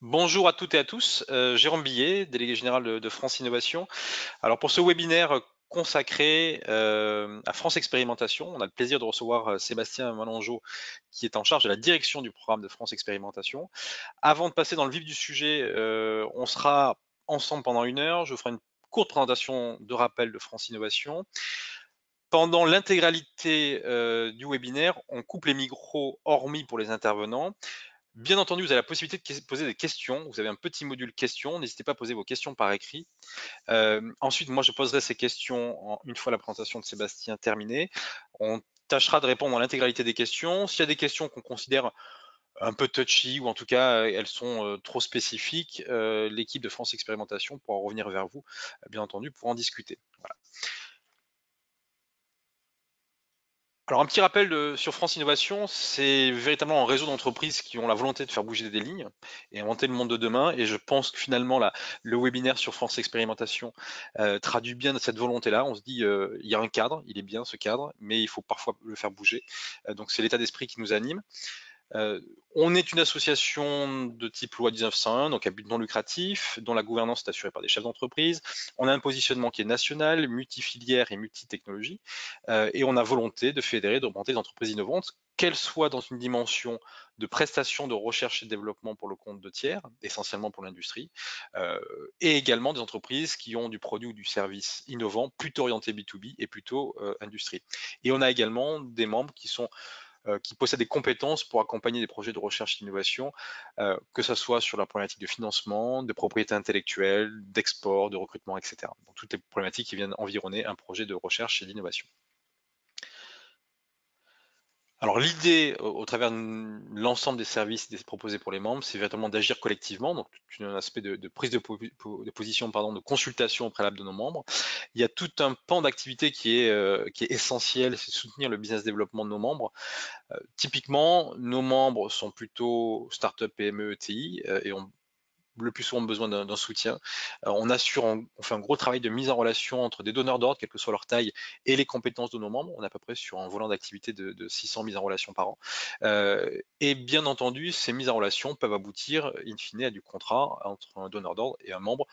Bonjour à toutes et à tous, Jérôme Billet, délégué général de France Innovation. Alors pour ce webinaire consacré à France Expérimentation, on a le plaisir de recevoir Sébastien Malangeau qui est en charge de la direction du programme de France Expérimentation. Avant de passer dans le vif du sujet, on sera ensemble pendant 1 heure. Je vous ferai une courte présentation de rappel de France Innovation. Pendant l'intégralité du webinaire, on coupe les micros hormis pour les intervenants. Bien entendu, vous avez la possibilité de poser des questions. Vous avez un petit module questions. N'hésitez pas à poser vos questions par écrit. Ensuite, moi, je poserai ces questions une fois la présentation de Sébastien terminée. On tâchera de répondre à l'intégralité des questions. S'il y a des questions qu'on considère un peu touchy ou en tout cas elles sont trop spécifiques, l'équipe de France Expérimentation pourra revenir vers vous, bien entendu, pour en discuter. Voilà. Alors un petit rappel sur France Innovation, c'est véritablement un réseau d'entreprises qui ont la volonté de faire bouger des lignes et inventer le monde de demain. Et je pense que finalement le webinaire sur France Expérimentation traduit bien cette volonté-là. On se dit il y a un cadre, il est bien ce cadre, mais il faut parfois le faire bouger. Donc c'est l'état d'esprit qui nous anime. On est une association de type loi 1901, donc à but non lucratif, dont la gouvernance est assurée par des chefs d'entreprise. On a un positionnement qui est national, multifilière et multitechnologie, et on a volonté de fédérer, d'augmenter les entreprises innovantes, qu'elles soient dans une dimension de prestation de recherche et de développement pour le compte de tiers, essentiellement pour l'industrie, et également des entreprises qui ont du produit ou du service innovant, plutôt orienté B2B et plutôt industrie. Et on a également des membres qui possèdent des compétences pour accompagner des projets de recherche et d'innovation, que ce soit sur la problématique de financement, de propriété intellectuelle, d'export, de recrutement, etc. Donc, toutes les problématiques qui viennent environner un projet de recherche et d'innovation. Alors l'idée, au travers de l'ensemble des services proposés pour les membres, c'est véritablement d'agir collectivement, donc un aspect de prise de position, pardon, de consultation au préalable de nos membres. Il y a tout un pan d'activité qui est essentiel, c'est de soutenir le business développement de nos membres. Typiquement, nos membres sont plutôt start-up, PME, ETI et ont le plus souvent besoin d'un soutien. On fait un gros travail de mise en relation entre des donneurs d'ordre, quelle que soit leur taille, et les compétences de nos membres. On est à peu près sur un volant d'activité de 600 mises en relation par an. Et bien entendu, ces mises en relation peuvent aboutir, in fine, à du contrat entre un donneur d'ordre et un membre.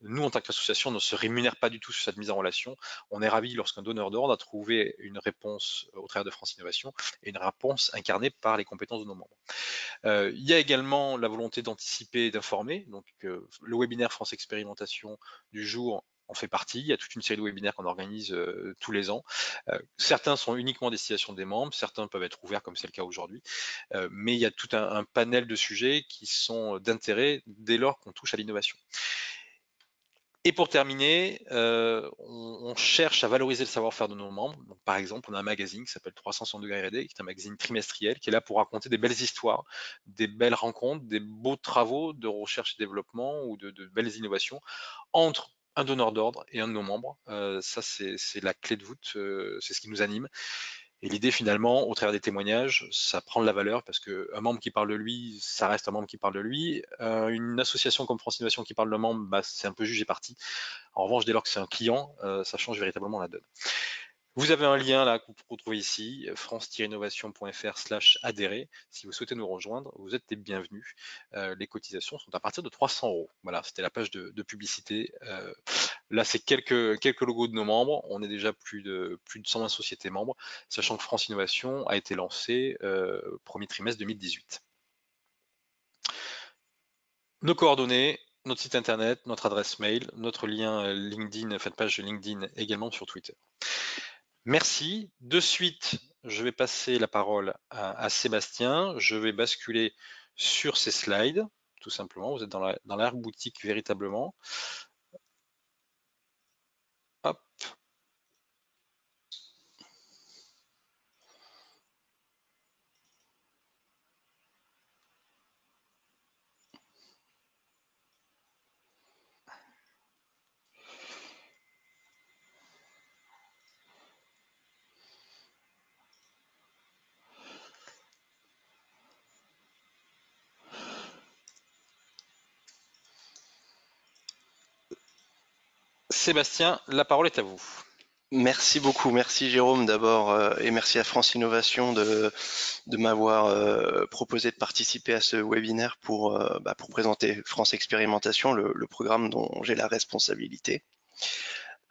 Nous, en tant qu'association, on ne se rémunère pas du tout sur cette mise en relation. On est ravi lorsqu'un donneur d'ordre a trouvé une réponse au travers de France Innovation et une réponse incarnée par les compétences de nos membres. Il y a également la volonté d'anticiper et d'informer. Donc, le webinaire France Expérimentation du jour en fait partie. Il y a toute une série de webinaires qu'on organise tous les ans. Certains sont uniquement à destination des membres, certains peuvent être ouverts comme c'est le cas aujourd'hui. Mais il y a tout un panel de sujets qui sont d'intérêt dès lors qu'on touche à l'innovation. Et pour terminer, on cherche à valoriser le savoir-faire de nos membres. Donc, par exemple, on a un magazine qui s'appelle 360° R&D, qui est un magazine trimestriel, qui est là pour raconter des belles histoires, des belles rencontres, des beaux travaux de recherche et développement ou de belles innovations entre un donneur d'ordre et un de nos membres. Ça, c'est la clé de voûte, c'est ce qui nous anime. Et l'idée finalement, au travers des témoignages, ça prend de la valeur parce qu'un membre qui parle de lui, ça reste un membre qui parle de lui. Une association comme France Innovation qui parle de membre, bah, c'est un peu jugé parti. En revanche, dès lors que c'est un client, ça change véritablement la donne. Vous avez un lien là que vous retrouvez ici, france-innovation.fr/adhérer. Si vous souhaitez nous rejoindre, vous êtes les bienvenus. Les cotisations sont à partir de 300 €. Voilà, c'était la page de publicité. Là, c'est quelques logos de nos membres. On est déjà plus de 120 sociétés membres, sachant que France Innovation a été lancée premier trimestre 2018. Nos coordonnées, notre site internet, notre adresse mail, notre lien LinkedIn, page LinkedIn également sur Twitter. Merci. De suite, je vais passer la parole à Sébastien. Je vais basculer sur ces slides, tout simplement. Vous êtes dans l'air boutique véritablement. Hop. Sébastien, la parole est à vous. Merci beaucoup, merci Jérôme d'abord, et merci à France Innovation de m'avoir proposé de participer à ce webinaire pour présenter France Expérimentation, le programme dont j'ai la responsabilité.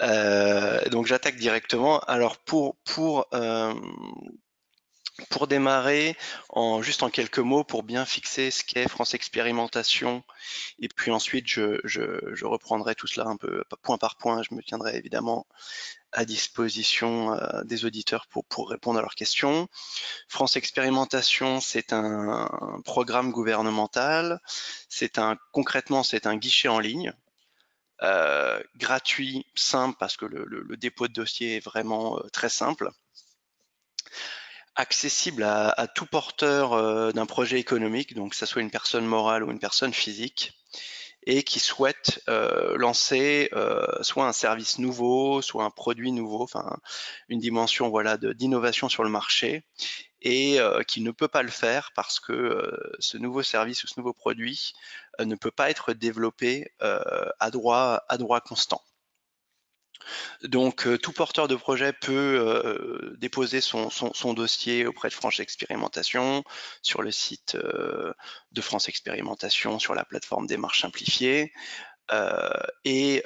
Donc j'attaque directement. Alors pour démarrer, juste en quelques mots, pour bien fixer ce qu'est France Expérimentation, et puis ensuite je reprendrai tout cela un peu point par point. Je me tiendrai évidemment à disposition des auditeurs pour répondre à leurs questions. France Expérimentation, c'est un programme gouvernemental. Concrètement, c'est un guichet en ligne, gratuit, simple, parce que le dépôt de dossier est vraiment très simple, accessible à tout porteur d'un projet économique, donc que ce soit une personne morale ou une personne physique, et qui souhaite lancer soit un service nouveau, soit un produit nouveau, enfin une dimension voilà d'innovation sur le marché, et qui ne peut pas le faire parce que ce nouveau service ou ce nouveau produit ne peut pas être développé à droit constant. Donc tout porteur de projet peut déposer son dossier auprès de France Expérimentation, sur le site de France Expérimentation, sur la plateforme Démarche Simplifiée. Et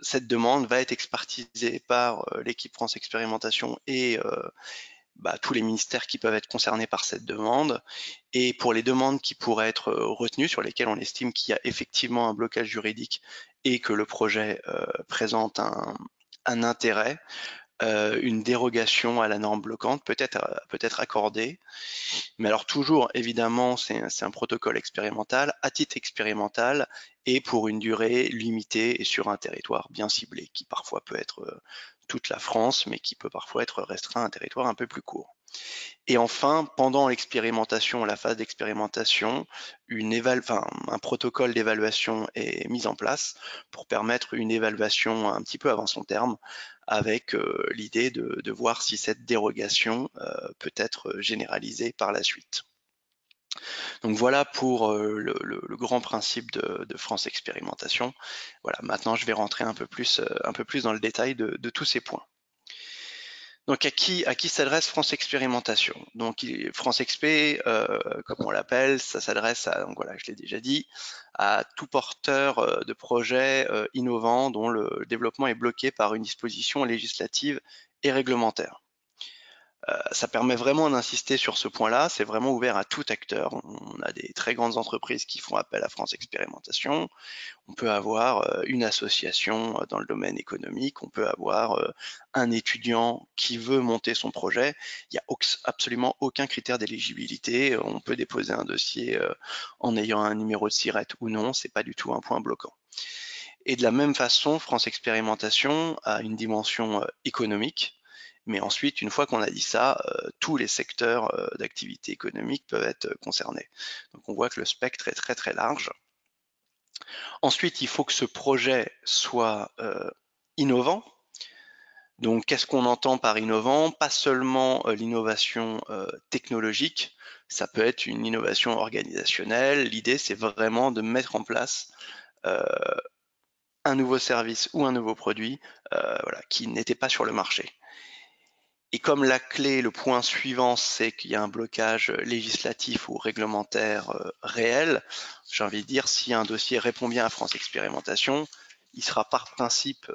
cette demande va être expertisée par l'équipe France Expérimentation et tous les ministères qui peuvent être concernés par cette demande. Et pour les demandes qui pourraient être retenues, sur lesquelles on estime qu'il y a effectivement un blocage juridique et que le projet présente un intérêt, une dérogation à la norme bloquante peut être accordée. Mais alors toujours, évidemment, c'est un protocole expérimental, à titre expérimental, et pour une durée limitée et sur un territoire bien ciblé, qui parfois peut être toute la France, mais qui peut parfois être restreint à un territoire un peu plus court. Et enfin, pendant l'expérimentation, la phase d'expérimentation, un protocole d'évaluation est mis en place pour permettre une évaluation un petit peu avant son terme, avec l'idée de voir si cette dérogation peut être généralisée par la suite. Donc voilà pour le grand principe de France Expérimentation. Voilà, maintenant je vais rentrer un peu plus dans le détail de tous ces points. Donc à qui s'adresse France Expérimentation? Donc France Expé, comme on l'appelle, ça s'adresse à, donc voilà, je l'ai déjà dit, à tout porteur de projet innovant dont le développement est bloqué par une disposition législative et réglementaire. Ça permet vraiment d'insister sur ce point-là, c'est vraiment ouvert à tout acteur. On a des très grandes entreprises qui font appel à France Expérimentation, on peut avoir une association dans le domaine économique, on peut avoir un étudiant qui veut monter son projet, il n'y a absolument aucun critère d'éligibilité, on peut déposer un dossier en ayant un numéro de SIRET ou non, c'est pas du tout un point bloquant. Et de la même façon, France Expérimentation a une dimension économique, mais ensuite, une fois qu'on a dit ça, tous les secteurs d'activité économique peuvent être concernés. Donc on voit que le spectre est très très large. Ensuite, il faut que ce projet soit innovant. Donc qu'est-ce qu'on entend par innovant? Pas seulement l'innovation technologique, ça peut être une innovation organisationnelle. L'idée, c'est vraiment de mettre en place un nouveau service ou un nouveau produit voilà, qui n'était pas sur le marché. Et comme la clé, le point suivant, c'est qu'il y a un blocage législatif ou réglementaire réel, j'ai envie de dire, si un dossier répond bien à France Expérimentation, il sera par principe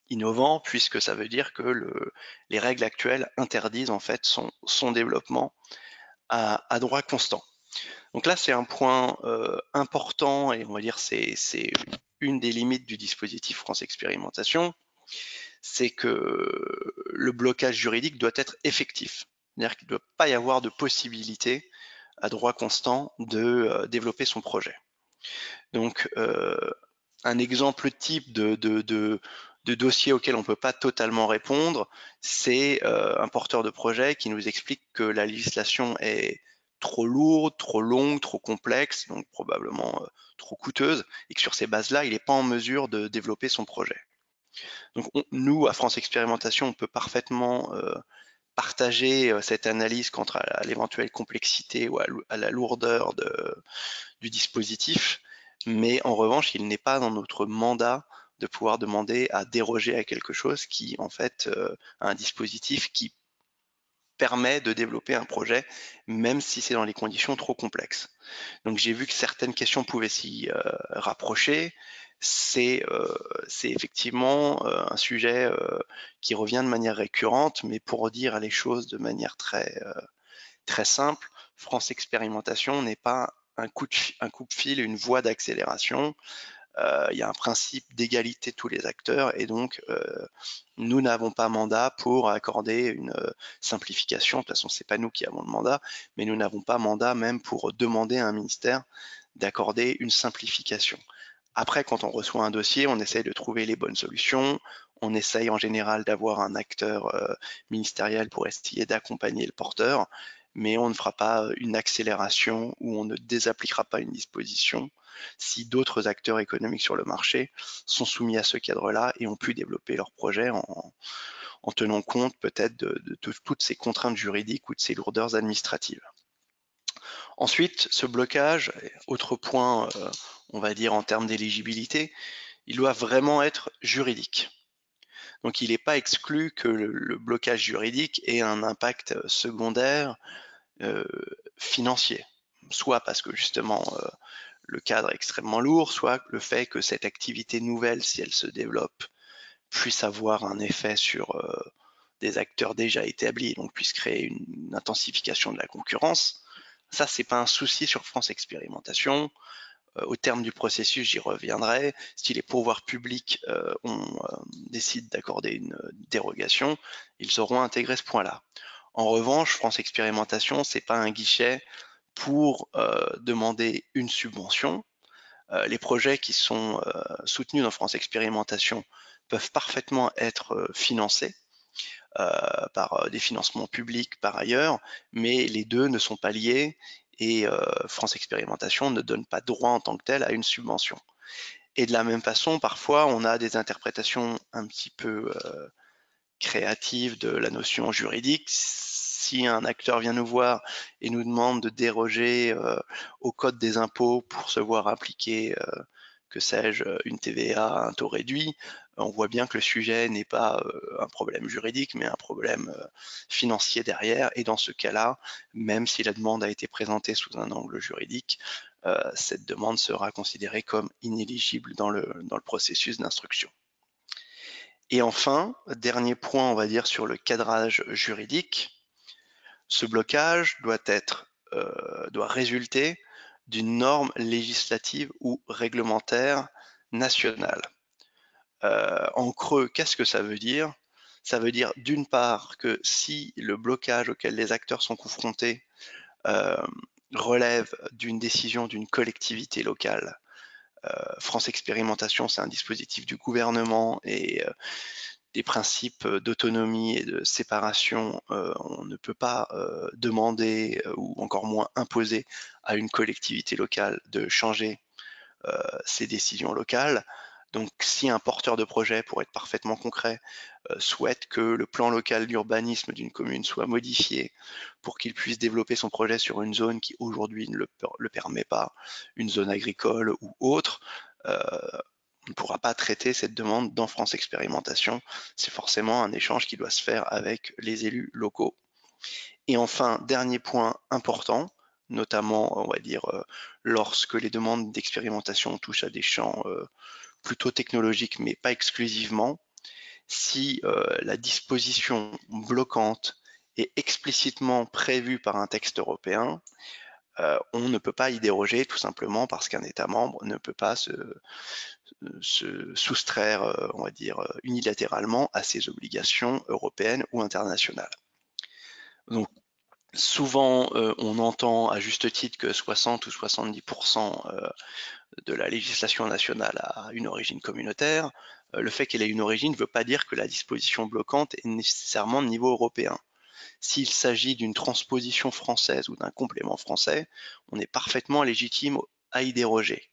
innovant, puisque ça veut dire que les règles actuelles interdisent en fait son développement à droit constant. Donc là, c'est un point important, et on va dire c'est une des limites du dispositif France Expérimentation, c'est que le blocage juridique doit être effectif. C'est-à-dire qu'il ne doit pas y avoir de possibilité à droit constant de développer son projet. Donc, un exemple type de dossier auquel on ne peut pas totalement répondre, c'est un porteur de projet qui nous explique que la législation est trop lourde, trop longue, trop complexe, donc probablement trop coûteuse, et que sur ces bases-là, il n'est pas en mesure de développer son projet. Donc nous, à France Expérimentation, on peut parfaitement partager cette analyse quant à l'éventuelle complexité ou à la lourdeur du dispositif, mais en revanche, il n'est pas dans notre mandat de pouvoir demander à déroger à quelque chose qui, en fait, a un dispositif qui permet de développer un projet, même si c'est dans des conditions trop complexes. Donc j'ai vu que certaines questions pouvaient s'y rapprocher. C'est effectivement un sujet qui revient de manière récurrente, mais pour dire les choses de manière très simple, France Expérimentation n'est pas un coupe-fil, une voie d'accélération. Il y a un principe d'égalité de tous les acteurs et donc nous n'avons pas mandat pour accorder une simplification. De toute façon, c'est pas nous qui avons le mandat, mais nous n'avons pas mandat même pour demander à un ministère d'accorder une simplification. Après, quand on reçoit un dossier, on essaye de trouver les bonnes solutions. On essaye en général d'avoir un acteur ministériel pour essayer d'accompagner le porteur, mais on ne fera pas une accélération ou on ne désappliquera pas une disposition si d'autres acteurs économiques sur le marché sont soumis à ce cadre-là et ont pu développer leur projet en tenant compte peut-être de toutes ces contraintes juridiques ou de ces lourdeurs administratives. Ensuite, ce blocage, autre point, on va dire en termes d'éligibilité, il doit vraiment être juridique. Donc il n'est pas exclu que le blocage juridique ait un impact secondaire financier, soit parce que justement le cadre est extrêmement lourd, soit le fait que cette activité nouvelle, si elle se développe, puisse avoir un effet sur des acteurs déjà établis, donc puisse créer une intensification de la concurrence. Ça, c'est pas un souci sur France Expérimentation. Au terme du processus, j'y reviendrai. Si les pouvoirs publics décident d'accorder une dérogation, ils auront intégré ce point-là. En revanche, France Expérimentation, c'est pas un guichet pour demander une subvention. Les projets qui sont soutenus dans France Expérimentation peuvent parfaitement être financés par des financements publics par ailleurs, mais les deux ne sont pas liés et France Expérimentation ne donne pas droit en tant que tel à une subvention. Et de la même façon, parfois, on a des interprétations un petit peu créatives de la notion juridique. Si un acteur vient nous voir et nous demande de déroger au code des impôts pour se voir appliquer que sais-je, une TVA, un taux réduit, on voit bien que le sujet n'est pas un problème juridique, mais un problème financier derrière. Et dans ce cas-là, même si la demande a été présentée sous un angle juridique, cette demande sera considérée comme inéligible dans le processus d'instruction. Et enfin, dernier point, on va dire, sur le cadrage juridique, ce blocage doit résulter d'une norme législative ou réglementaire nationale. En creux, qu'est-ce que ça veut dire? Ça veut dire d'une part que si le blocage auquel les acteurs sont confrontés relève d'une décision d'une collectivité locale, France Expérimentation, c'est un dispositif du gouvernement et des principes d'autonomie et de séparation, on ne peut pas demander ou encore moins imposer à une collectivité locale de changer ses décisions locales. Donc si un porteur de projet, pour être parfaitement concret, souhaite que le plan local d'urbanisme d'une commune soit modifié pour qu'il puisse développer son projet sur une zone qui aujourd'hui ne le permet pas, une zone agricole ou autre, on ne pourra pas traiter cette demande dans France Expérimentation. C'est forcément un échange qui doit se faire avec les élus locaux. Et enfin, dernier point important, notamment, on va dire, lorsque les demandes d'expérimentation touchent à des champs plutôt technologiques, mais pas exclusivement, si la disposition bloquante est explicitement prévue par un texte européen, on ne peut pas y déroger tout simplement parce qu'un État membre ne peut pas se soustraire, on va dire, unilatéralement à ses obligations européennes ou internationales. Donc, souvent, on entend à juste titre que 60 ou 70% de la législation nationale a une origine communautaire. Le fait qu'elle ait une origine ne veut pas dire que la disposition bloquante est nécessairement de niveau européen. S'il s'agit d'une transposition française ou d'un complément français, on est parfaitement légitime à y déroger.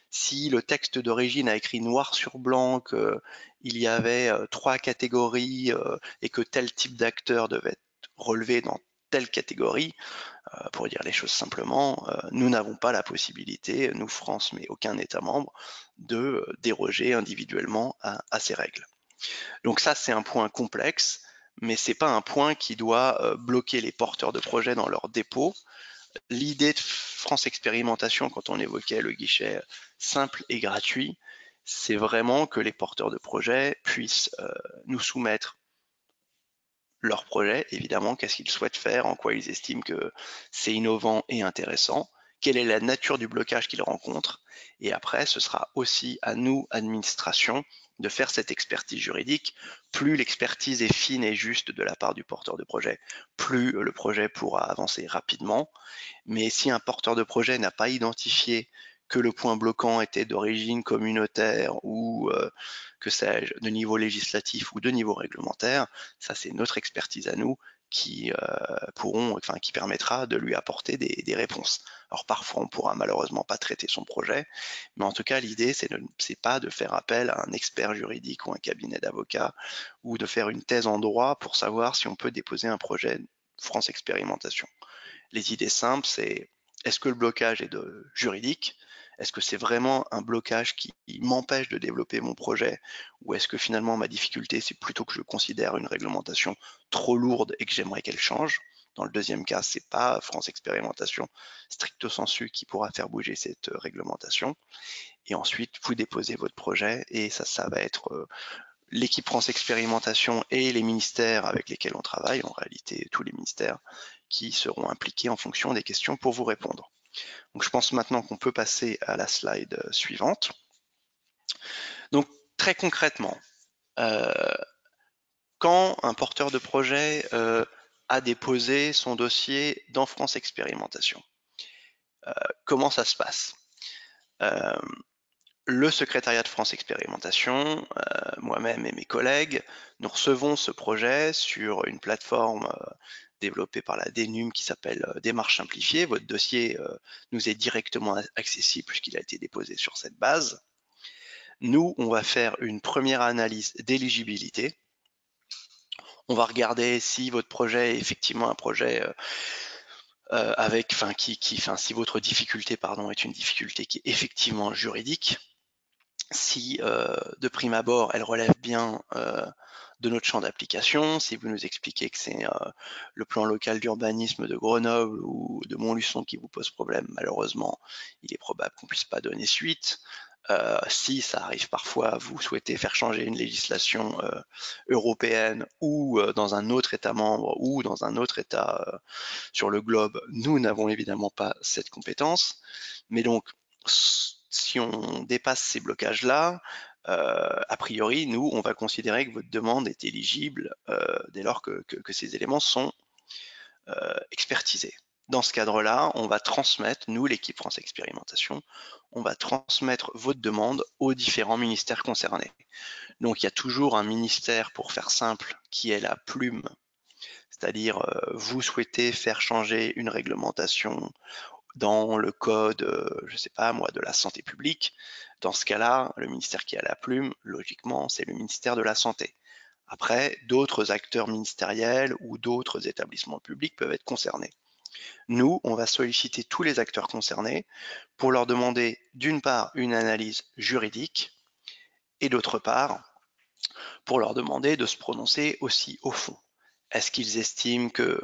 Si le texte d'origine a écrit noir sur blanc qu'il y avait 3 catégories et que tel type d'acteur devait être relevé dans telle catégorie, pour dire les choses simplement, nous n'avons pas la possibilité, nous France, mais aucun État membre, de déroger individuellement à ces règles. Donc ça, c'est un point complexe, mais c'est pas un point qui doit bloquer les porteurs de projets dans leur dépôt. L'idée de France Expérimentation, quand on évoquait le guichet simple et gratuit, c'est vraiment que les porteurs de projets puissent nous soumettre leur projet, évidemment, qu'est-ce qu'ils souhaitent faire, en quoi ils estiment que c'est innovant et intéressant, quelle est la nature du blocage qu'ils rencontrent, et après, ce sera aussi à nous, administration, de faire cette expertise juridique. Plus l'expertise est fine et juste de la part du porteur de projet, plus le projet pourra avancer rapidement. Mais si un porteur de projet n'a pas identifié que le point bloquant était d'origine communautaire ou que sais-je, de niveau législatif ou de niveau réglementaire, ça c'est notre expertise à nous qui qui permettra de lui apporter des réponses. Alors parfois on pourra malheureusement pas traiter son projet, mais en tout cas l'idée c'est pas de faire appel à un expert juridique ou un cabinet d'avocats ou de faire une thèse en droit pour savoir si on peut déposer un projet France Expérimentation. Les idées simples, c'est est-ce que le blocage est juridique? Est-ce que c'est vraiment un blocage qui m'empêche de développer mon projet? Ou est-ce que finalement ma difficulté, c'est plutôt que je considère une réglementation trop lourde et que j'aimerais qu'elle change? Dans le deuxième cas, c'est pas France Expérimentation stricto sensu qui pourra faire bouger cette réglementation. Et ensuite, vous déposez votre projet et ça va être l'équipe France Expérimentation et les ministères avec lesquels on travaille, en réalité tous les ministères, qui seront impliqués en fonction des questions pour vous répondre. Donc je pense maintenant qu'on peut passer à la slide suivante. Donc très concrètement, quand un porteur de projet a déposé son dossier dans France Expérimentation, comment ça se passe? Le secrétariat de France Expérimentation, moi-même et mes collègues, nous recevons ce projet sur une plateforme développée par la DNUM qui s'appelle Démarche simplifiée. Votre dossier nous est directement accessible puisqu'il a été déposé sur cette base. Nous, on va faire une première analyse d'éligibilité. On va regarder si votre projet est effectivement un projet si votre difficulté, est une difficulté qui est effectivement juridique. Si de prime abord elle relève bien de notre champ d'application, si vous nous expliquez que c'est le plan local d'urbanisme de Grenoble ou de Montluçon qui vous pose problème, malheureusement, il est probable qu'on ne puisse pas donner suite. Si ça arrive parfois, vous souhaitez faire changer une législation européenne ou dans un autre État membre ou dans un autre État sur le globe, nous n'avons évidemment pas cette compétence. Mais donc, si on dépasse ces blocages-là, a priori, nous, on va considérer que votre demande est éligible dès lors que ces éléments sont expertisés. Dans ce cadre-là, on va transmettre, nous, l'équipe France Expérimentation, on va transmettre votre demande aux différents ministères concernés. Donc, il y a toujours un ministère, pour faire simple, qui est la plume, c'est-à-dire vous souhaitez faire changer une réglementation dans le code, je sais pas moi, de la santé publique. Dans ce cas-là, le ministère qui a la plume, logiquement, c'est le ministère de la Santé. Après, d'autres acteurs ministériels ou d'autres établissements publics peuvent être concernés. Nous, on va solliciter tous les acteurs concernés pour leur demander d'une part une analyse juridique et d'autre part pour leur demander de se prononcer aussi au fond. Est-ce qu'ils estiment que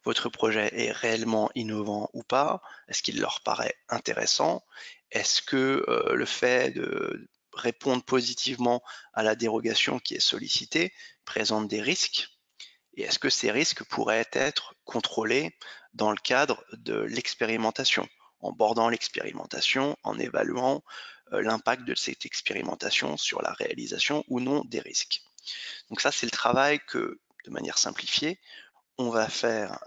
votre projet est réellement innovant ou pas? Est-ce qu'il leur paraît intéressant? Est-ce que le fait de répondre positivement à la dérogation qui est sollicitée présente des risques? Et est-ce que ces risques pourraient être contrôlés dans le cadre de l'expérimentation, en bordant l'expérimentation, en évaluant l'impact de cette expérimentation sur la réalisation ou non des risques? Donc ça, c'est le travail que, de manière simplifiée, on va faire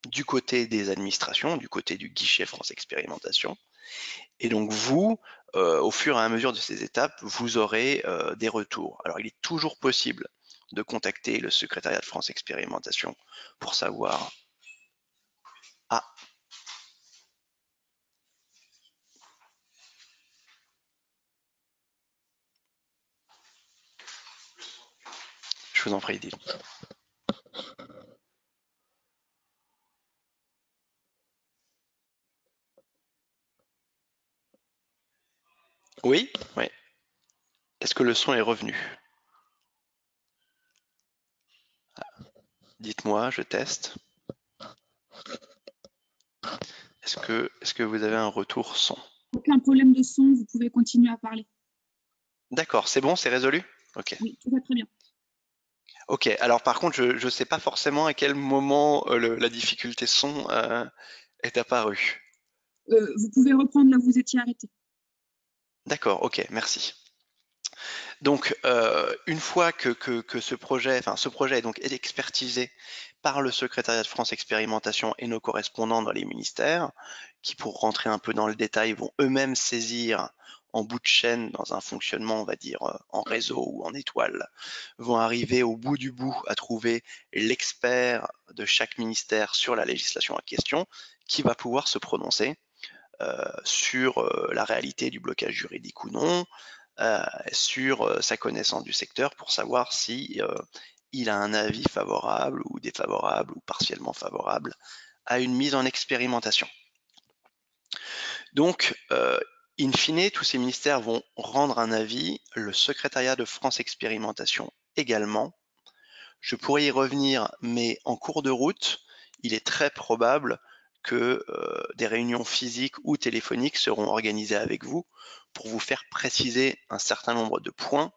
du côté des administrations, du côté du guichet France Expérimentation. Et donc vous, au fur et à mesure de ces étapes, vous aurez des retours. Alors il est toujours possible de contacter le secrétariat de France Expérimentation pour savoir ah, je vous en prie, Dylan. Oui, oui. Est-ce que le son est revenu? Dites-moi, je teste. Est-ce que vous avez un retour son? Aucun problème de son, vous pouvez continuer à parler. D'accord, c'est bon, c'est résolu? Ok. Oui, tout va très bien. Ok, alors par contre, je ne sais pas forcément à quel moment la difficulté son est apparue. Vous pouvez reprendre là où vous étiez arrêté. D'accord, ok, merci. Donc, une fois que ce projet, enfin, ce projet est donc expertisé par le secrétariat de France Expérimentation et nos correspondants dans les ministères, qui, pour rentrer un peu dans le détail, vont eux-mêmes saisir en bout de chaîne dans un fonctionnement, on va dire, en réseau ou en étoile, vont arriver au bout du bout à trouver l'expert de chaque ministère sur la législation en question, qui va pouvoir se prononcer sur la réalité du blocage juridique ou non, sur sa connaissance du secteur pour savoir si il a un avis favorable ou défavorable ou partiellement favorable à une mise en expérimentation. Donc, in fine, tous ces ministères vont rendre un avis, le secrétariat de France Expérimentation également. Je pourrais y revenir, mais en cours de route, il est très probable que des réunions physiques ou téléphoniques seront organisées avec vous pour vous faire préciser un certain nombre de points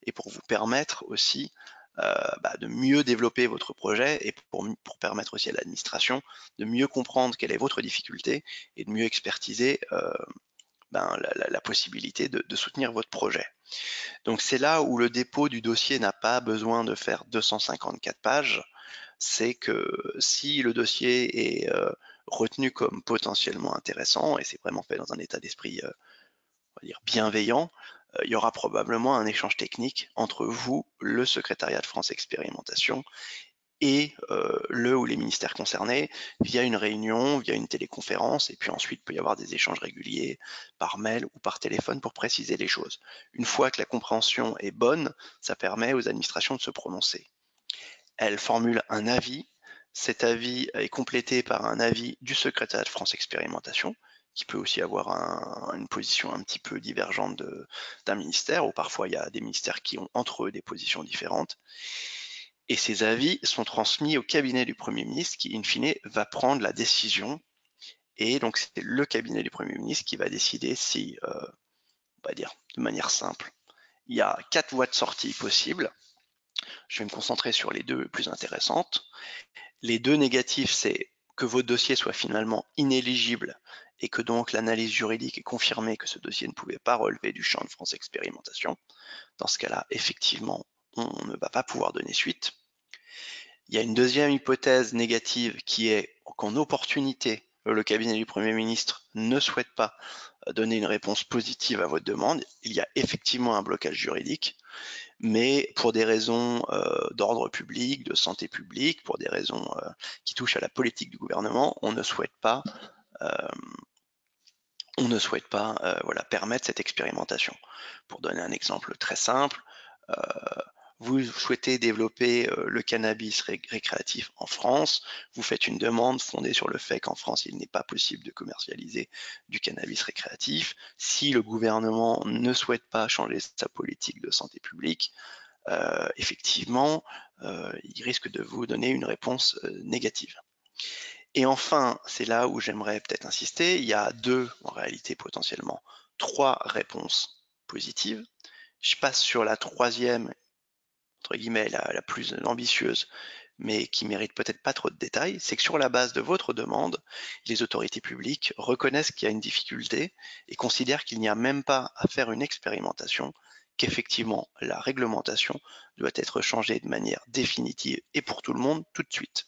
et pour vous permettre aussi de mieux développer votre projet et pour permettre aussi à l'administration de mieux comprendre quelle est votre difficulté et de mieux expertiser la possibilité de soutenir votre projet. Donc c'est là où le dépôt du dossier n'a pas besoin de faire 254 pages, c'est que si le dossier est retenu comme potentiellement intéressant, et c'est vraiment fait dans un état d'esprit, on va dire, bienveillant, il y aura probablement un échange technique entre vous, le secrétariat de France Expérimentation, et le ou les ministères concernés via une réunion, via une téléconférence, et puis ensuite il peut y avoir des échanges réguliers par mail ou par téléphone pour préciser les choses. Une fois que la compréhension est bonne, ça permet aux administrations de se prononcer. Elles formulent un avis, cet avis est complété par un avis du secrétariat de France Expérimentation, qui peut aussi avoir une position un petit peu divergente d'un ministère, ou parfois il y a des ministères qui ont entre eux des positions différentes. Et ces avis sont transmis au cabinet du Premier ministre qui, in fine, va prendre la décision. Et donc, c'est le cabinet du Premier ministre qui va décider si, on va dire de manière simple, il y a 4 voies de sortie possibles. Je vais me concentrer sur les 2 plus intéressantes. Les 2 négatifs, c'est que votre dossier soit finalement inéligible et que donc l'analyse juridique ait confirmé que ce dossier ne pouvait pas relever du champ de France Expérimentation. Dans ce cas-là, effectivement, on ne va pas pouvoir donner suite. Il y a une deuxième hypothèse négative qui est qu'en opportunité, le cabinet du Premier ministre ne souhaite pas donner une réponse positive à votre demande. Il y a effectivement un blocage juridique, mais pour des raisons d'ordre public, de santé publique, pour des raisons qui touchent à la politique du gouvernement, on ne souhaite pas permettre cette expérimentation. Pour donner un exemple très simple, vous souhaitez développer le cannabis récréatif en France, vous faites une demande fondée sur le fait qu'en France, il n'est pas possible de commercialiser du cannabis récréatif. Si le gouvernement ne souhaite pas changer sa politique de santé publique, effectivement, il risque de vous donner une réponse négative. Et enfin, c'est là où j'aimerais peut-être insister, il y a en réalité potentiellement 3 réponses positives. Je passe sur la troisième, entre guillemets, la plus ambitieuse, mais qui mérite peut-être pas trop de détails, c'est que sur la base de votre demande, les autorités publiques reconnaissent qu'il y a une difficulté et considèrent qu'il n'y a même pas à faire une expérimentation, qu'effectivement la réglementation doit être changée de manière définitive et pour tout le monde tout de suite.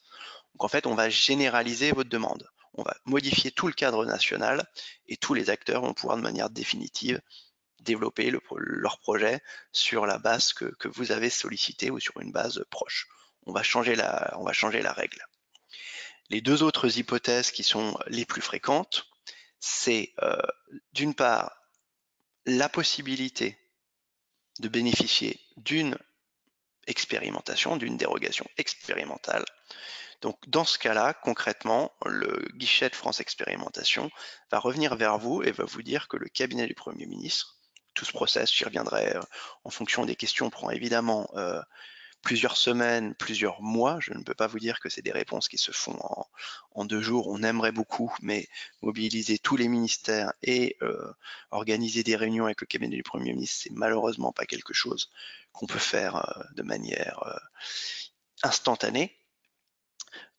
Donc en fait, on va généraliser votre demande. On va modifier tout le cadre national et tous les acteurs vont pouvoir de manière définitive développer leur projet sur la base que vous avez sollicité ou sur une base proche. On va changer la règle. Les 2 autres hypothèses qui sont les plus fréquentes, c'est d'une part la possibilité de bénéficier d'une expérimentation, d'une dérogation expérimentale. Donc dans ce cas-là, concrètement, le guichet de France Expérimentation va revenir vers vous et va vous dire que le cabinet du Premier ministre tout ce process, j'y reviendrai en fonction des questions, prend évidemment plusieurs semaines, plusieurs mois. Je ne peux pas vous dire que c'est des réponses qui se font en 2 jours. On aimerait beaucoup, mais mobiliser tous les ministères et organiser des réunions avec le cabinet du Premier ministre, c'est malheureusement pas quelque chose qu'on peut faire de manière instantanée.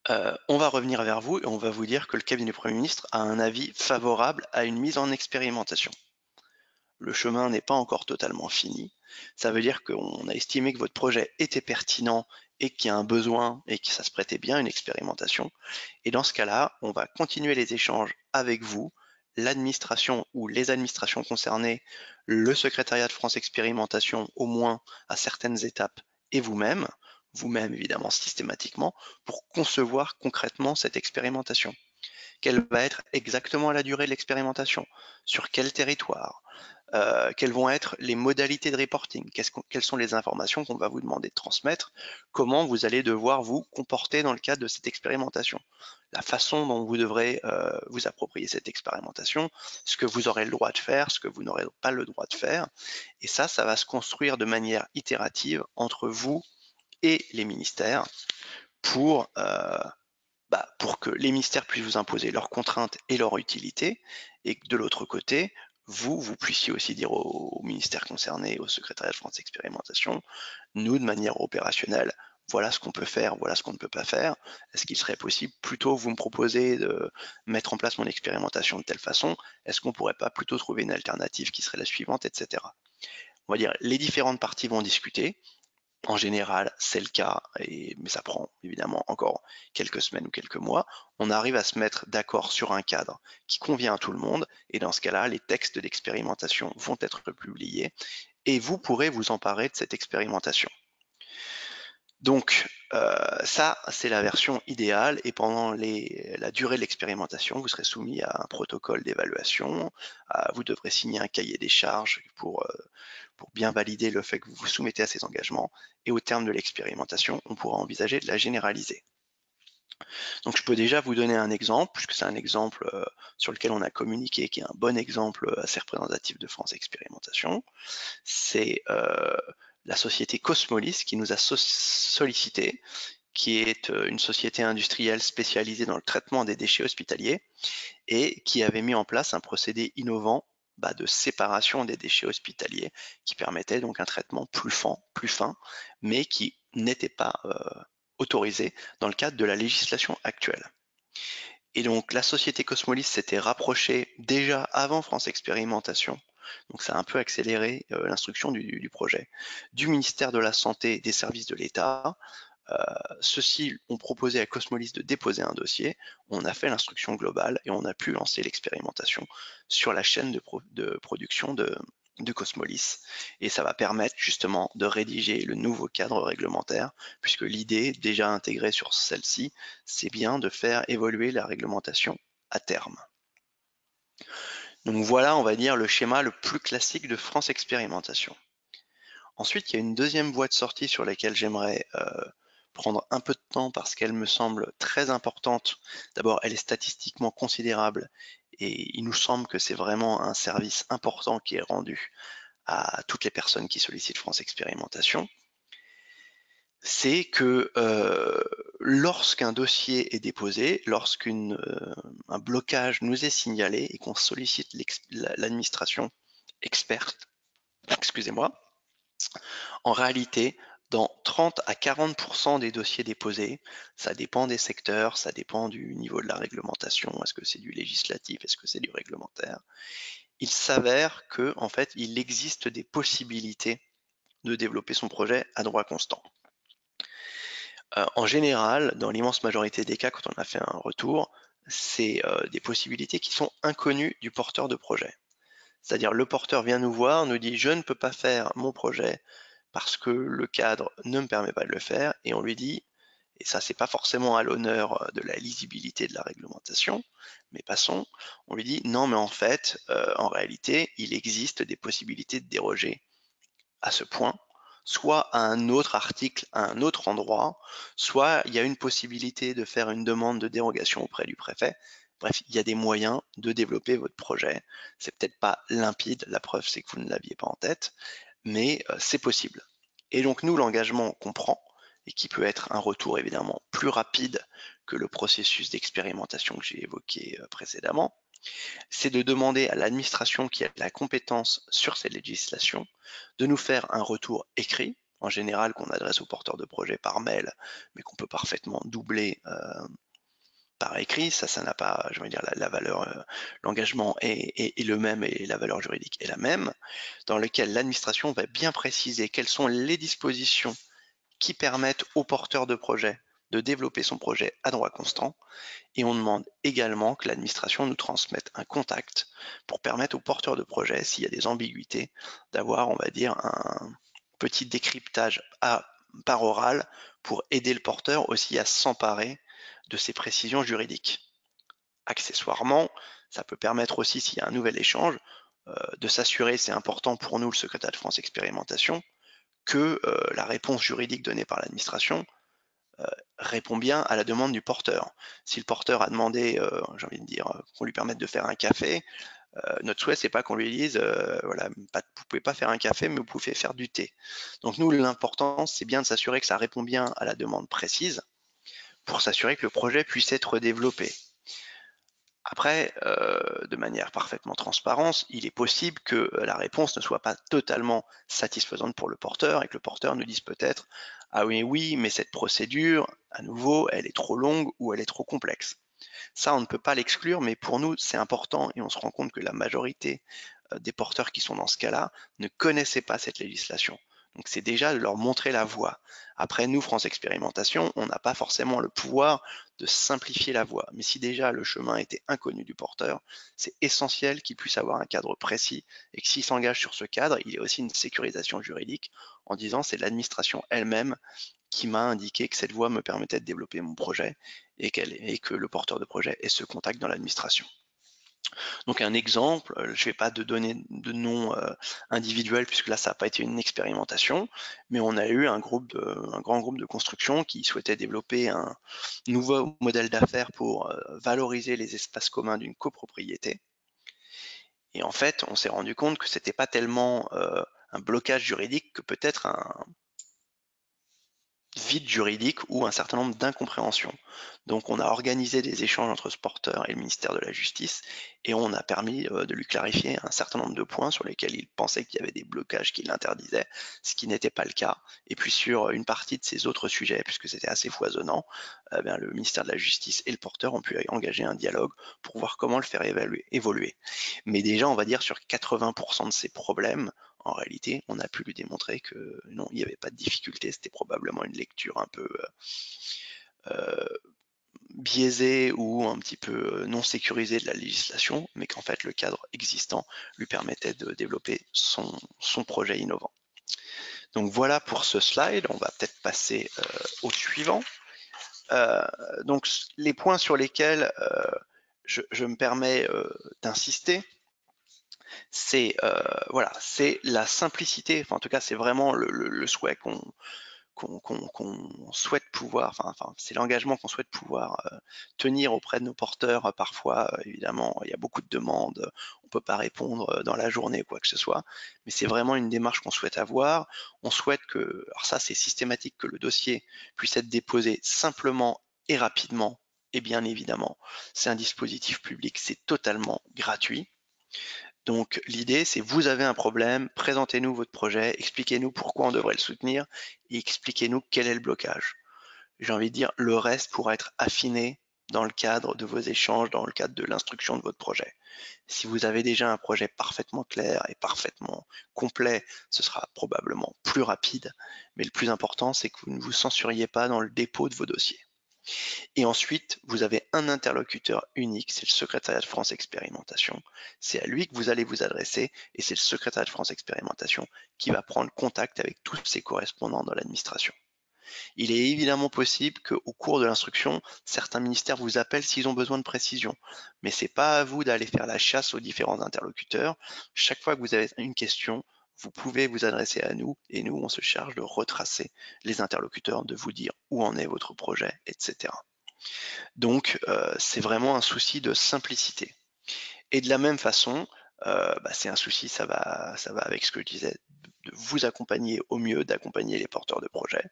On va revenir vers vous et on va vous dire que le cabinet du Premier ministre a un avis favorable à une mise en expérimentation. Le chemin n'est pas encore totalement fini. Ça veut dire qu'on a estimé que votre projet était pertinent et qu'il y a un besoin et que ça se prêtait bien à une expérimentation. Et dans ce cas-là, on va continuer les échanges avec vous, l'administration ou les administrations concernées, le secrétariat de France Expérimentation au moins à certaines étapes et vous-même évidemment systématiquement, pour concevoir concrètement cette expérimentation. Quelle va être exactement la durée de l'expérimentation? Sur quel territoire? Quelles vont être les modalités de reporting? Quelles sont les informations qu'on va vous demander de transmettre? Comment vous allez devoir vous comporter dans le cadre de cette expérimentation? La façon dont vous devrez vous approprier cette expérimentation, ce que vous aurez le droit de faire, ce que vous n'aurez pas le droit de faire. Et ça va se construire de manière itérative entre vous et les ministères pour que les ministères puissent vous imposer leurs contraintes et leurs utilités, et que de l'autre côté, vous puissiez aussi dire aux ministères concernés, au secrétariat de France Expérimentation, nous, de manière opérationnelle, voilà ce qu'on peut faire, voilà ce qu'on ne peut pas faire. Est-ce qu'il serait possible, plutôt vous me proposez de mettre en place mon expérimentation de telle façon, est-ce qu'on ne pourrait pas plutôt trouver une alternative qui serait la suivante, etc. On va dire, les différentes parties vont discuter. En général, c'est le cas, mais ça prend évidemment encore quelques semaines ou quelques mois. On arrive à se mettre d'accord sur un cadre qui convient à tout le monde, et dans ce cas-là, les textes d'expérimentation vont être publiés, et vous pourrez vous emparer de cette expérimentation. Donc ça, c'est la version idéale, et pendant la durée de l'expérimentation, vous serez soumis à un protocole d'évaluation, vous devrez signer un cahier des charges pour bien valider le fait que vous vous soumettez à ces engagements, et au terme de l'expérimentation, on pourra envisager de la généraliser. Donc je peux déjà vous donner un exemple, puisque c'est un exemple sur lequel on a communiqué, qui est un bon exemple assez représentatif de France Expérimentation. C'est la société Cosmolis qui nous a sollicité, qui est une société industrielle spécialisée dans le traitement des déchets hospitaliers et qui avait mis en place un procédé innovant de séparation des déchets hospitaliers qui permettait donc un traitement plus fin, mais qui n'était pas autorisé dans le cadre de la législation actuelle. Et donc la société Cosmolis s'était rapprochée déjà avant France Expérimentation, donc ça a un peu accéléré l'instruction du projet, du ministère de la Santé et des services de l'État. Ceux-ci ont proposé à Cosmolis de déposer un dossier, on a fait l'instruction globale et on a pu lancer l'expérimentation sur la chaîne de production de Cosmolis, et ça va permettre justement de rédiger le nouveau cadre réglementaire, puisque l'idée déjà intégrée sur celle-ci, c'est bien de faire évoluer la réglementation à terme. Donc voilà, on va dire, le schéma le plus classique de France Expérimentation. Ensuite, il y a une deuxième voie de sortie sur laquelle j'aimerais prendre un peu de temps parce qu'elle me semble très importante. D'abord, elle est statistiquement considérable et il nous semble que c'est vraiment un service important qui est rendu à toutes les personnes qui sollicitent France Expérimentation. C'est que lorsqu'un dossier est déposé, lorsqu'un blocage nous est signalé et qu'on sollicite l'administration experte, excusez-moi, en réalité, dans 30 à 40% des dossiers déposés, ça dépend des secteurs, ça dépend du niveau de la réglementation, est-ce que c'est du législatif, est-ce que c'est du réglementaire. Il s'avère que, en fait, il existe des possibilités de développer son projet à droit constant. En général, dans l'immense majorité des cas, quand on a fait un retour, c'est des possibilités qui sont inconnues du porteur de projet. C'est-à-dire le porteur vient nous voir, nous dit « je ne peux pas faire mon projet parce que le cadre ne me permet pas de le faire », et on lui dit, et ça c'est pas forcément à l'honneur de la lisibilité de la réglementation, mais passons, on lui dit « non mais en fait, en réalité, il existe des possibilités de déroger à ce point, soit à un autre article, à un autre endroit, soit il y a une possibilité de faire une demande de dérogation auprès du préfet ». Bref, il y a des moyens de développer votre projet. C'est peut-être pas limpide, la preuve c'est que vous ne l'aviez pas en tête, mais c'est possible. Et donc nous, l'engagement qu'on prend, et qui peut être un retour évidemment plus rapide que le processus d'expérimentation que j'ai évoqué précédemment, c'est de demander à l'administration qui a la compétence sur ces législations de nous faire un retour écrit, en général qu'on adresse aux porteurs de projet par mail, mais qu'on peut parfaitement doubler par écrit. Ça n'a pas, je veux dire, la valeur, l'engagement est le même et la valeur juridique est la même, dans lequel l'administration va bien préciser quelles sont les dispositions qui permettent au porteur de projet de développer son projet à droit constant. Et on demande également que l'administration nous transmette un contact pour permettre au porteur de projet, s'il y a des ambiguïtés, d'avoir, on va dire, un petit décryptage par oral pour aider le porteur aussi à s'emparer de ces précisions juridiques. Accessoirement, ça peut permettre aussi, s'il y a un nouvel échange, de s'assurer, c'est important pour nous, le secrétaire de France Expérimentation, que la réponse juridique donnée par l'administration répond bien à la demande du porteur. Si le porteur a demandé, j'ai envie de dire, qu'on lui permette de faire un café, notre souhait, c'est pas qu'on lui dise, voilà, vous pouvez pas faire un café, mais vous pouvez faire du thé. Donc nous, l'important, c'est bien de s'assurer que ça répond bien à la demande précise pour s'assurer que le projet puisse être développé. Après, de manière parfaitement transparente, il est possible que la réponse ne soit pas totalement satisfaisante pour le porteur et que le porteur nous dise peut-être « Ah oui, mais cette procédure, à nouveau, elle est trop longue ou elle est trop complexe ». Ça, on ne peut pas l'exclure, mais pour nous, c'est important et on se rend compte que la majorité des porteurs qui sont dans ce cas-là ne connaissaient pas cette législation. Donc c'est déjà de leur montrer la voie. Après, nous, France Expérimentation, on n'a pas forcément le pouvoir de simplifier la voie. Mais si déjà le chemin était inconnu du porteur, c'est essentiel qu'il puisse avoir un cadre précis et que s'il s'engage sur ce cadre, il y a aussi une sécurisation juridique en disant c'est l'administration elle-même qui m'a indiqué que cette voie me permettait de développer mon projet et que le porteur de projet ait ce contact dans l'administration. Donc un exemple, je ne vais pas te donner de nom individuel puisque là ça n'a pas été une expérimentation, mais on a eu un grand groupe de construction qui souhaitait développer un nouveau modèle d'affaires pour valoriser les espaces communs d'une copropriété. Et en fait, on s'est rendu compte que c'était pas tellement un blocage juridique que peut-être un vide juridique ou un certain nombre d'incompréhensions. Donc on a organisé des échanges entre ce porteur et le ministère de la Justice et on a permis de lui clarifier un certain nombre de points sur lesquels il pensait qu'il y avait des blocages qui l'interdisaient, ce qui n'était pas le cas. Et puis sur une partie de ces autres sujets, puisque c'était assez foisonnant, le ministère de la Justice et le porteur ont pu engager un dialogue pour voir comment le faire évoluer. Mais déjà, on va dire sur 80% de ces problèmes, en réalité, on a pu lui démontrer que non, il n'y avait pas de difficulté, c'était probablement une lecture un peu biaisée ou un petit peu non sécurisée de la législation, mais qu'en fait le cadre existant lui permettait de développer son projet innovant. Donc voilà pour ce slide, on va peut-être passer au suivant. Donc les points sur lesquels je me permets d'insister, c'est voilà, c'est la simplicité. Enfin, en tout cas, c'est vraiment le souhait qu'on souhaite pouvoir. Enfin, c'est l'engagement qu'on souhaite pouvoir tenir auprès de nos porteurs. Parfois, évidemment, il y a beaucoup de demandes. On peut pas répondre dans la journée ou quoi que ce soit. Mais c'est vraiment une démarche qu'on souhaite avoir. On souhaite que, alors ça, c'est systématique, que le dossier puisse être déposé simplement et rapidement. Et bien évidemment, c'est un dispositif public, c'est totalement gratuit. Donc l'idée, c'est vous avez un problème, présentez-nous votre projet, expliquez-nous pourquoi on devrait le soutenir et expliquez-nous quel est le blocage. J'ai envie de dire, le reste pourra être affiné dans le cadre de vos échanges, dans le cadre de l'instruction de votre projet. Si vous avez déjà un projet parfaitement clair et parfaitement complet, ce sera probablement plus rapide, mais le plus important, c'est que vous ne vous censuriez pas dans le dépôt de vos dossiers. Et ensuite, vous avez un interlocuteur unique, c'est le secrétariat de France Expérimentation. C'est à lui que vous allez vous adresser et c'est le secrétariat de France Expérimentation qui va prendre contact avec tous ses correspondants dans l'administration. Il est évidemment possible qu'au cours de l'instruction, certains ministères vous appellent s'ils ont besoin de précision, mais c'est pas à vous d'aller faire la chasse aux différents interlocuteurs. Chaque fois que vous avez une question, vous pouvez vous adresser à nous et nous, on se charge de retracer les interlocuteurs, de vous dire où en est votre projet, etc. Donc, c'est vraiment un souci de simplicité. Et de la même façon, c'est un souci, ça va avec ce que je disais, de vous accompagner au mieux, d'accompagner les porteurs de projets.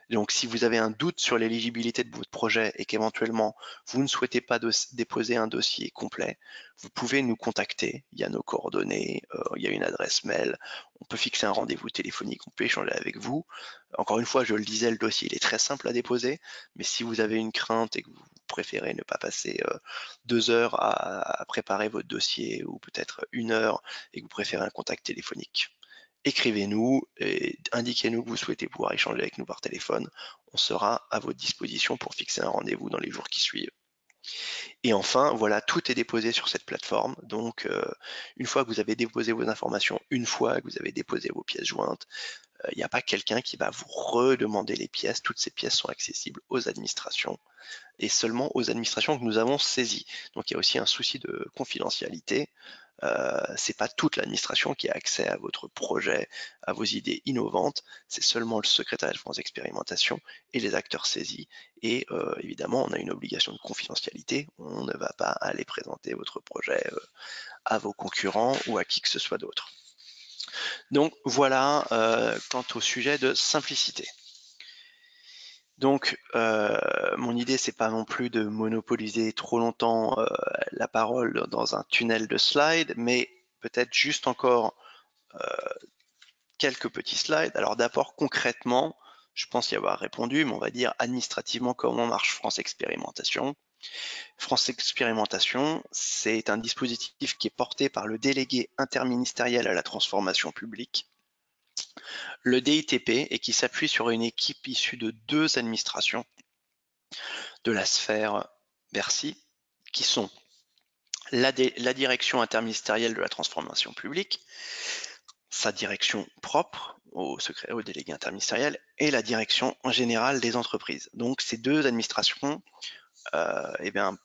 Donc, si vous avez un doute sur l'éligibilité de votre projet et qu'éventuellement vous ne souhaitez pas déposer un dossier complet, vous pouvez nous contacter. Il y a nos coordonnées, il y a une adresse mail. On peut fixer un rendez-vous téléphonique, on peut échanger avec vous. Encore une fois, je le disais, le dossier il est très simple à déposer, mais si vous avez une crainte et que vous préférez ne pas passer 2 heures à préparer votre dossier ou peut-être 1 heure et que vous préférez un contact téléphonique, écrivez-nous et indiquez-nous que vous souhaitez pouvoir échanger avec nous par téléphone. On sera à votre disposition pour fixer un rendez-vous dans les jours qui suivent. Et enfin, voilà, tout est déposé sur cette plateforme. Donc, une fois que vous avez déposé vos informations, une fois que vous avez déposé vos pièces jointes, il n'y a pas quelqu'un qui va vous redemander les pièces. Toutes ces pièces sont accessibles aux administrations et seulement aux administrations que nous avons saisies. Donc, il y a aussi un souci de confidentialité. C'est pas toute l'administration qui a accès à votre projet, à vos idées innovantes, c'est seulement le secrétariat de France Expérimentation et les acteurs saisis. Et évidemment, on a une obligation de confidentialité, on ne va pas aller présenter votre projet à vos concurrents ou à qui que ce soit d'autre. Donc voilà quant au sujet de simplicité. Donc, mon idée, c'est pas non plus de monopoliser trop longtemps la parole dans un tunnel de slides, mais peut-être juste encore quelques petits slides. Alors d'abord, concrètement, je pense y avoir répondu, mais on va dire administrativement comment marche France Expérimentation. France Expérimentation, c'est un dispositif qui est porté par le délégué interministériel à la transformation publique, le DITP, et qui s'appuie sur une équipe issue de 2 administrations de la sphère Bercy, qui sont la direction interministérielle de la transformation publique, sa direction propre au délégué interministériel et la direction générale des entreprises. Donc ces 2 administrations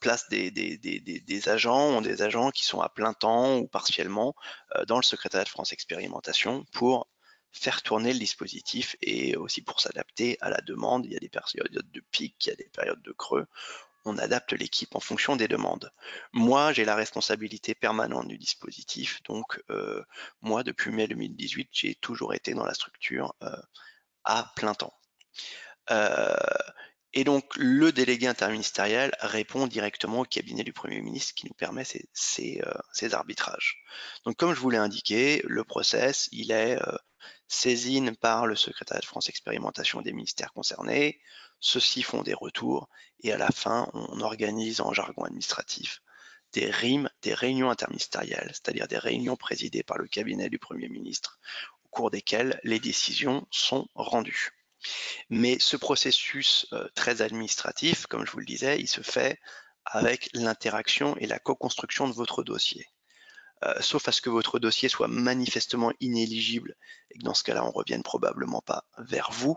placent des agents qui sont à plein temps ou partiellement dans le secrétariat de France Expérimentation pour faire tourner le dispositif et aussi pour s'adapter à la demande. Il y a des périodes de pic, il y a des périodes de creux. On adapte l'équipe en fonction des demandes. Moi, j'ai la responsabilité permanente du dispositif, donc moi, depuis mai 2018, j'ai toujours été dans la structure à plein temps. Et donc, le délégué interministériel répond directement au cabinet du Premier ministre qui nous permet ces arbitrages. Donc, comme je vous l'ai indiqué, le process, il est saisine par le secrétariat de France Expérimentation des ministères concernés. Ceux-ci font des retours et à la fin, on organise en jargon administratif des RIM, des réunions interministérielles, c'est-à-dire des réunions présidées par le cabinet du Premier ministre, au cours desquelles les décisions sont rendues. Mais ce processus très administratif, comme je vous le disais, il se fait avec l'interaction et la co-construction de votre dossier. Sauf à ce que votre dossier soit manifestement inéligible et que dans ce cas-là, on ne revienne probablement pas vers vous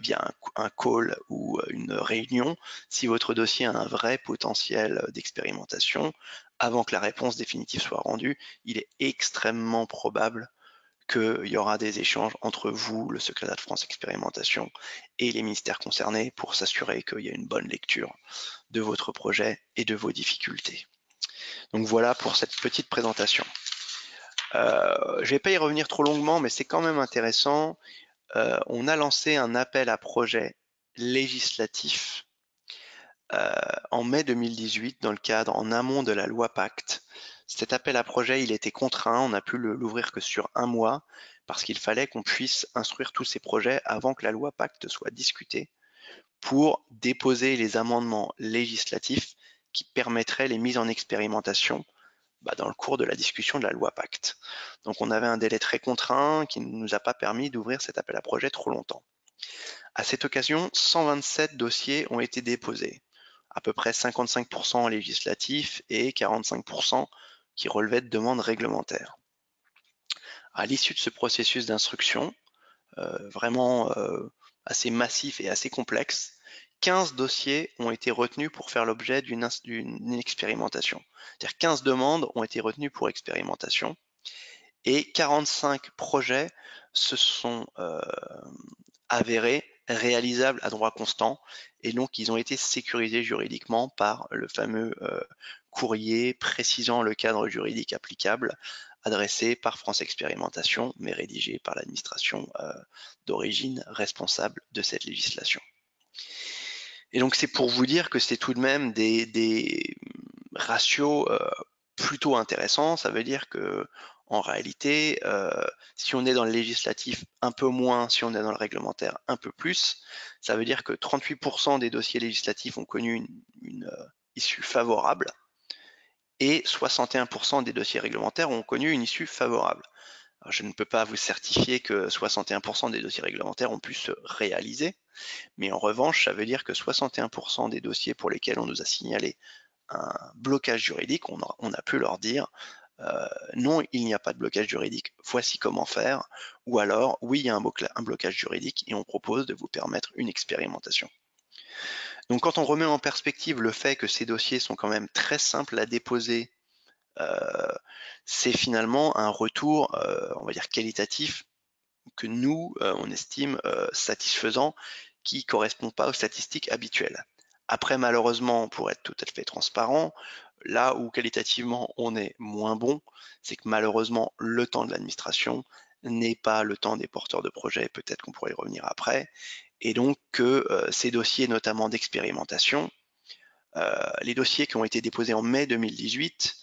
via un call ou une réunion. Si votre dossier a un vrai potentiel d'expérimentation, avant que la réponse définitive soit rendue, il est extrêmement probable qu'il y aura des échanges entre vous, le secrétariat de France Expérimentation, et les ministères concernés pour s'assurer qu'il y a une bonne lecture de votre projet et de vos difficultés. Donc voilà pour cette petite présentation. Je ne vais pas y revenir trop longuement, mais c'est quand même intéressant. On a lancé un appel à projet législatif en mai 2018 dans le cadre en amont de la loi Pacte. Cet appel à projet, il était contraint, on n'a pu l'ouvrir que sur 1 mois parce qu'il fallait qu'on puisse instruire tous ces projets avant que la loi Pacte soit discutée pour déposer les amendements législatifs qui permettraient les mises en expérimentation dans le cours de la discussion de la loi Pacte. Donc on avait un délai très contraint qui ne nous a pas permis d'ouvrir cet appel à projet trop longtemps. À cette occasion, 127 dossiers ont été déposés, à peu près 55% législatifs et 45% qui relevaient de demandes réglementaires. À l'issue de ce processus d'instruction, vraiment assez massif et assez complexe, 15 dossiers ont été retenus pour faire l'objet d'une expérimentation. C'est-à-dire 15 demandes ont été retenues pour expérimentation et 45 projets se sont avérés réalisables à droit constant, et donc ils ont été sécurisés juridiquement par le fameux courrier précisant le cadre juridique applicable, adressé par France Expérimentation, mais rédigé par l'administration d'origine responsable de cette législation. Et donc c'est pour vous dire que c'est tout de même des ratios plutôt intéressants. Ça veut dire que en réalité, si on est dans le législatif un peu moins, si on est dans le réglementaire un peu plus, ça veut dire que 38% des dossiers législatifs ont connu une issue favorable et 61% des dossiers réglementaires ont connu une issue favorable. Alors, je ne peux pas vous certifier que 61% des dossiers réglementaires ont pu se réaliser, mais en revanche, ça veut dire que 61% des dossiers pour lesquels on nous a signalé un blocage juridique, on a pu leur dire non, il n'y a pas de blocage juridique, voici comment faire, ou alors oui, il y a un blocage juridique et on propose de vous permettre une expérimentation. Donc quand on remet en perspective le fait que ces dossiers sont quand même très simples à déposer, c'est finalement un retour, on va dire qualitatif, que nous, on estime satisfaisant, qui ne correspond pas aux statistiques habituelles. Après, malheureusement, pour être tout à fait transparent, là où qualitativement on est moins bon, c'est que malheureusement le temps de l'administration n'est pas le temps des porteurs de projets, peut-être qu'on pourrait y revenir après, et donc que ces dossiers notamment d'expérimentation, les dossiers qui ont été déposés en mai 2018,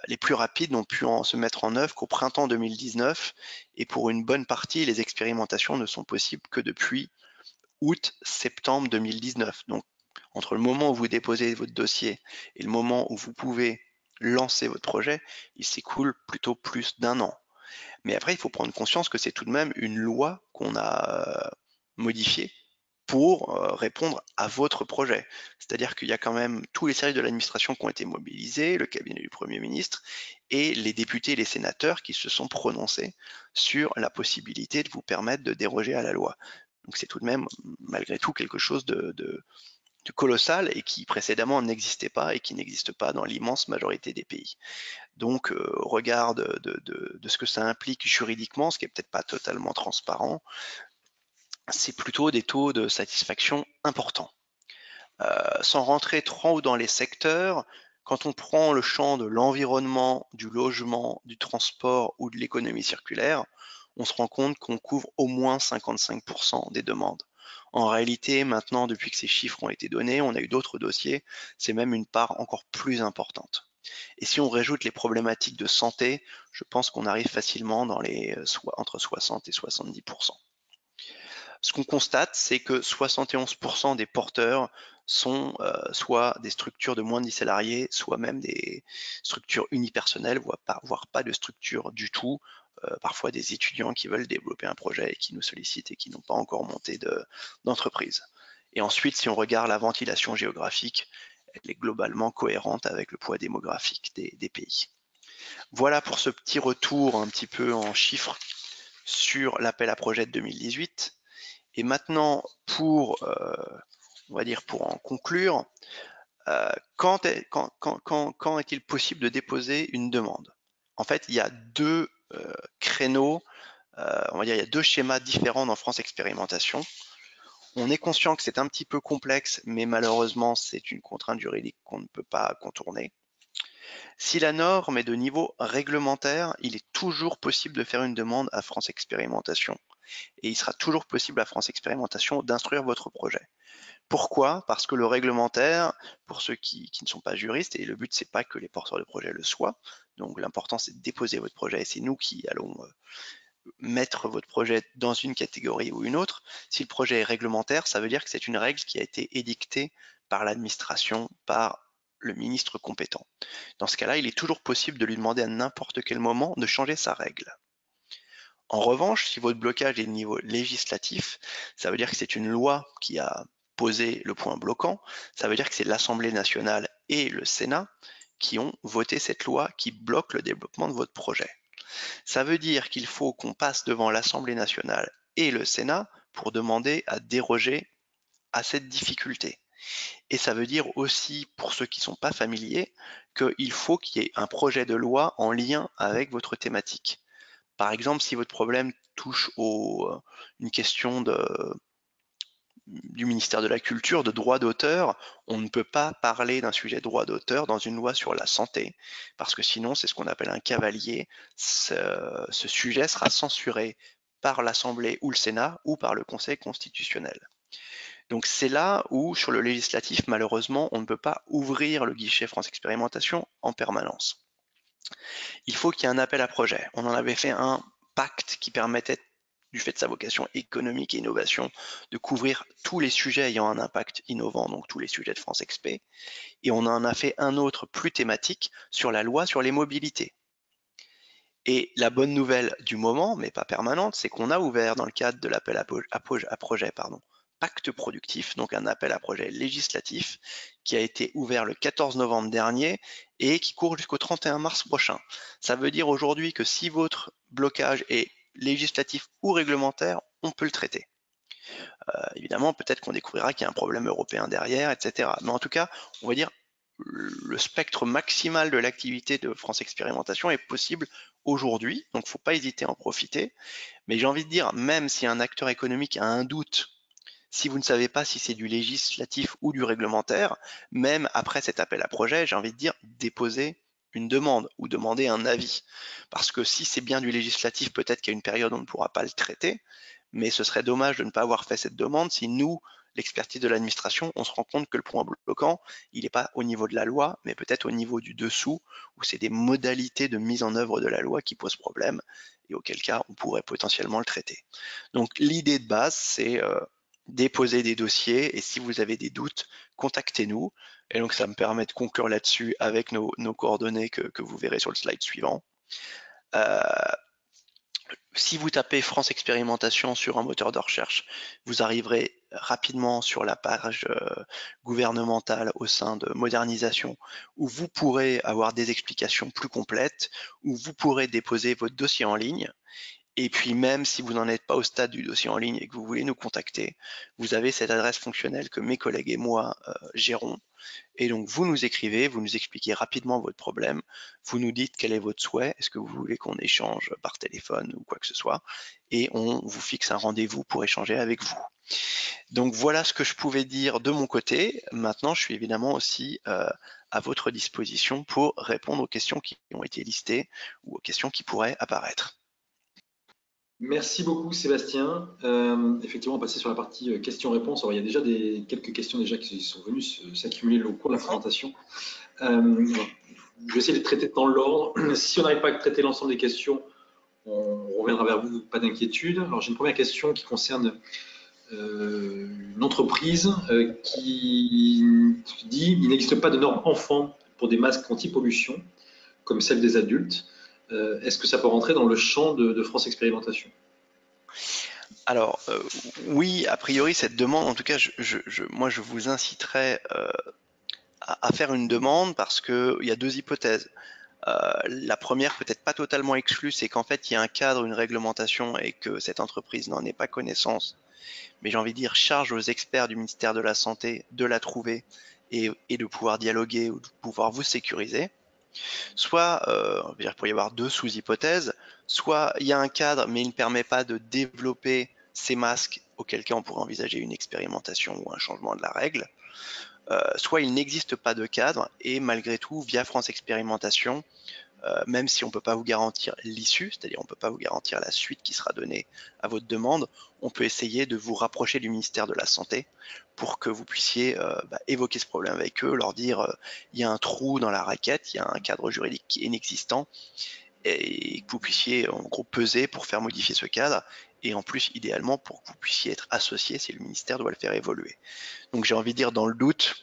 les plus rapides n'ont pu se mettre en œuvre qu'au printemps 2019, et pour une bonne partie, les expérimentations ne sont possibles que depuis août-septembre 2019. Donc, entre le moment où vous déposez votre dossier et le moment où vous pouvez lancer votre projet, il s'écoule plutôt plus d'1 an. Mais après, il faut prendre conscience que c'est tout de même une loi qu'on a modifiée pour répondre à votre projet. C'est-à-dire qu'il y a quand même tous les services de l'administration qui ont été mobilisés, le cabinet du Premier ministre, et les députés et les sénateurs qui se sont prononcés sur la possibilité de vous permettre de déroger à la loi. Donc c'est tout de même, malgré tout, quelque chose de colossal et qui précédemment n'existait pas et qui n'existe pas dans l'immense majorité des pays. Donc au regard de ce que ça implique juridiquement, ce qui n'est peut-être pas totalement transparent, c'est plutôt des taux de satisfaction importants. Sans rentrer trop dans les secteurs, quand on prend le champ de l'environnement, du logement, du transport ou de l'économie circulaire, on se rend compte qu'on couvre au moins 55% des demandes. En réalité, maintenant, depuis que ces chiffres ont été donnés, on a eu d'autres dossiers, c'est même une part encore plus importante. Et si on rajoute les problématiques de santé, je pense qu'on arrive facilement dans entre 60 et 70%. Ce qu'on constate, c'est que 71% des porteurs sont soit des structures de moins de 10 salariés, soit même des structures unipersonnelles, voire pas de structure du tout, parfois des étudiants qui veulent développer un projet et qui nous sollicitent et qui n'ont pas encore monté d'entreprise. Et ensuite, si on regarde la ventilation géographique, elle est globalement cohérente avec le poids démographique des pays. Voilà pour ce petit retour un petit peu en chiffres sur l'appel à projet de 2018. Et maintenant, pour en conclure, quand est-il possible de déposer une demande? En fait, il y a deux créneaux, il y a deux schémas différents dans France Expérimentation. On est conscient que c'est un petit peu complexe, mais malheureusement, c'est une contrainte juridique qu'on ne peut pas contourner. Si la norme est de niveau réglementaire, il est toujours possible de faire une demande à France Expérimentation. Et il sera toujours possible à France Expérimentation d'instruire votre projet. Pourquoi? Parce que le réglementaire, pour ceux qui ne sont pas juristes, et le but c'est pas que les porteurs de projet le soient, donc l'important c'est de déposer votre projet et c'est nous qui allons mettre votre projet dans une catégorie ou une autre. Si le projet est réglementaire, ça veut dire que c'est une règle qui a été édictée par l'administration, par le ministre compétent. Dans ce cas-là, il est toujours possible de lui demander à n'importe quel moment de changer sa règle. En revanche, si votre blocage est de niveau législatif, ça veut dire que c'est une loi qui a posé le point bloquant, ça veut dire que c'est l'Assemblée nationale et le Sénat qui ont voté cette loi qui bloque le développement de votre projet. Ça veut dire qu'il faut qu'on passe devant l'Assemblée nationale et le Sénat pour demander à déroger à cette difficulté. Et ça veut dire aussi, pour ceux qui ne sont pas familiers, qu'il faut qu'il y ait un projet de loi en lien avec votre thématique. Par exemple, si votre problème touche une question du ministère de la Culture de droit d'auteur. On ne peut pas parler d'un sujet de droit d'auteur dans une loi sur la santé, parce que sinon c'est ce qu'on appelle un cavalier. Ce sujet sera censuré par l'Assemblée ou le Sénat ou par le Conseil constitutionnel. Donc c'est là où, sur le législatif, malheureusement, on ne peut pas ouvrir le guichet France Expérimentation en permanence. Il faut qu'il y ait un appel à projet. On en avait fait un pacte qui permettait, du fait de sa vocation économique et innovation, de couvrir tous les sujets ayant un impact innovant, donc tous les sujets de France Expé. Et on en a fait un autre plus thématique sur la loi sur les mobilités. Et la bonne nouvelle du moment, mais pas permanente, c'est qu'on a ouvert dans le cadre de l'appel à projet, Pacte productif, donc un appel à projet législatif qui a été ouvert le 14 novembre dernier et qui court jusqu'au 31 mars prochain. Ça veut dire aujourd'hui que si votre blocage est législatif ou réglementaire, on peut le traiter. Évidemment, peut-être qu'on découvrira qu'il y a un problème européen derrière, etc. Mais en tout cas, on va dire le spectre maximal de l'activité de France Expérimentation est possible aujourd'hui, donc il ne faut pas hésiter à en profiter. Mais j'ai envie de dire, même si un acteur économique a un doute, si vous ne savez pas si c'est du législatif ou du réglementaire, même après cet appel à projet, j'ai envie de dire, déposez une demande ou demandez un avis. Parce que si c'est bien du législatif, peut-être qu'il y a une période où on ne pourra pas le traiter, mais ce serait dommage de ne pas avoir fait cette demande si nous, l'expertise de l'administration, on se rend compte que le point bloquant, il n'est pas au niveau de la loi, mais peut-être au niveau du dessous, où c'est des modalités de mise en œuvre de la loi qui posent problème, et auquel cas on pourrait potentiellement le traiter. Donc l'idée de base, c'est déposer des dossiers, et si vous avez des doutes, contactez-nous. Et donc ça me permet de conclure là-dessus avec nos coordonnées que vous verrez sur le slide suivant. Si vous tapez France Expérimentation sur un moteur de recherche, vous arriverez rapidement sur la page gouvernementale au sein de modernisation, où vous pourrez avoir des explications plus complètes, où vous pourrez déposer votre dossier en ligne. Et puis même si vous n'en êtes pas au stade du dossier en ligne et que vous voulez nous contacter, vous avez cette adresse fonctionnelle que mes collègues et moi gérons. Et donc vous nous écrivez, vous nous expliquez rapidement votre problème, vous nous dites quel est votre souhait, est-ce que vous voulez qu'on échange par téléphone ou quoi que ce soit, et on vous fixe un rendez-vous pour échanger avec vous. Donc voilà ce que je pouvais dire de mon côté. Maintenant, je suis évidemment aussi à votre disposition pour répondre aux questions qui ont été listées ou aux questions qui pourraient apparaître. Merci beaucoup Sébastien. Effectivement, on va passer sur la partie questions-réponses. Alors, il y a déjà quelques questions déjà qui sont venues s'accumuler au cours de la présentation. Je vais essayer de traiter dans l'ordre. Si on n'arrive pas à traiter l'ensemble des questions, on reviendra vers vous, pas d'inquiétude. Alors j'ai une première question qui concerne une entreprise qui dit qu'il n'existe pas de normes enfants pour des masques anti-pollution, comme celle des adultes. Est-ce que ça peut rentrer dans le champ de France Expérimentation? Alors, oui, a priori, cette demande, en tout cas, moi, je vous inciterais à faire une demande parce qu'il y a deux hypothèses. La première, peut-être pas totalement exclue, c'est qu'en fait, il y a un cadre, une réglementation et que cette entreprise n'en ait pas connaissance. Mais j'ai envie de dire, charge aux experts du ministère de la Santé de la trouver et de pouvoir dialoguer ou de pouvoir vous sécuriser. Soit, il pourrait y avoir deux sous-hypothèses, soit il y a un cadre mais il ne permet pas de développer ces masques, auquel cas on pourrait envisager une expérimentation ou un changement de la règle, soit il n'existe pas de cadre et malgré tout, via France Expérimentation, même si on ne peut pas vous garantir l'issue, c'est-à-dire on ne peut pas vous garantir la suite qui sera donnée à votre demande, on peut essayer de vous rapprocher du ministère de la Santé pour que vous puissiez évoquer ce problème avec eux, leur dire il y a un trou dans la raquette, il y a un cadre juridique qui est inexistant, et que vous puissiez en gros peser pour faire modifier ce cadre, et en plus idéalement pour que vous puissiez être associé si le ministère doit le faire évoluer. Donc j'ai envie de dire, dans le doute,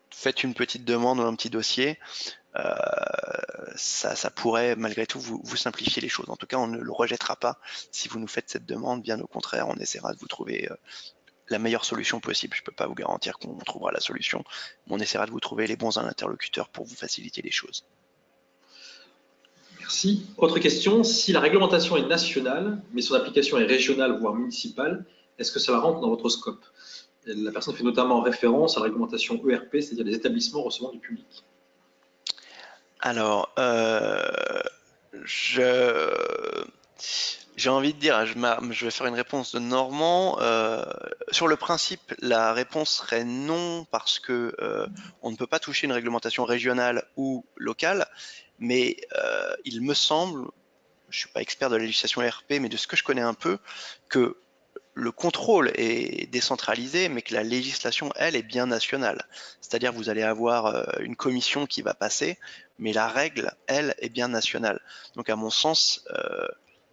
faites une petite demande ou un petit dossier, ça pourrait malgré tout vous simplifier les choses. En tout cas, on ne le rejettera pas si vous nous faites cette demande, bien au contraire, on essaiera de vous trouver la meilleure solution possible. Je ne peux pas vous garantir qu'on trouvera la solution, mais on essaiera de vous trouver les bons interlocuteurs pour vous faciliter les choses. Merci. Autre question, si la réglementation est nationale, mais son application est régionale, voire municipale, est-ce que cela rentre dans votre scope? La personne fait notamment référence à la réglementation ERP, c'est-à-dire les établissements recevant du public. Alors, J'ai envie de dire, je vais faire une réponse de Normand. Sur le principe, la réponse serait non parce que on ne peut pas toucher une réglementation régionale ou locale, mais il me semble, je suis pas expert de la législation ERP, mais de ce que je connais un peu, que le contrôle est décentralisé, mais que la législation, elle, est bien nationale. C'est-à-dire que vous allez avoir une commission qui va passer, mais la règle, elle, est bien nationale. Donc à mon sens,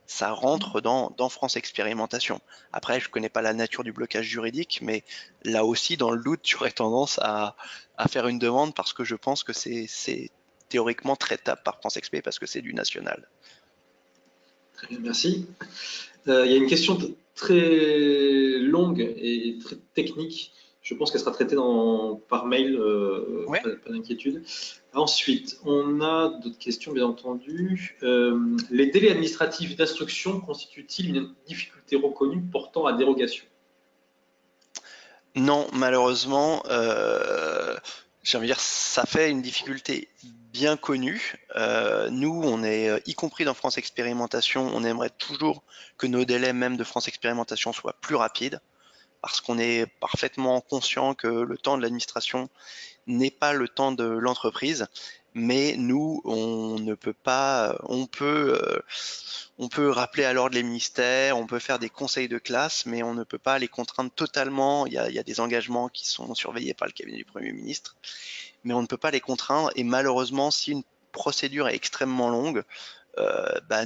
ça rentre dans France Expérimentation. Après, je ne connais pas la nature du blocage juridique, mais là aussi, dans le doute, j'aurais tendance à faire une demande parce que je pense que c'est théoriquement traitable par France Expé parce que c'est du national. Très bien, merci. Il y a une question très longue et très technique. Je pense qu'elle sera traitée par mail, Ouais. pas d'inquiétude. Ensuite, on a d'autres questions, bien entendu. Les délais administratifs d'instruction constituent-ils une difficulté reconnue portant à dérogation? Non, malheureusement, j'ai envie de dire, ça fait une difficulté bien connue. Nous, on est, y compris dans France Expérimentation, on aimerait toujours que nos délais même de France Expérimentation soient plus rapides, parce qu'on est parfaitement conscient que le temps de l'administration n'est pas le temps de l'entreprise, mais nous, on ne peut pas, on peut rappeler à l'ordre les ministères, on peut faire des conseils de classe, mais on ne peut pas les contraindre totalement. Il y a des engagements qui sont surveillés par le cabinet du Premier ministre, mais on ne peut pas les contraindre. Et malheureusement, si une procédure est extrêmement longue,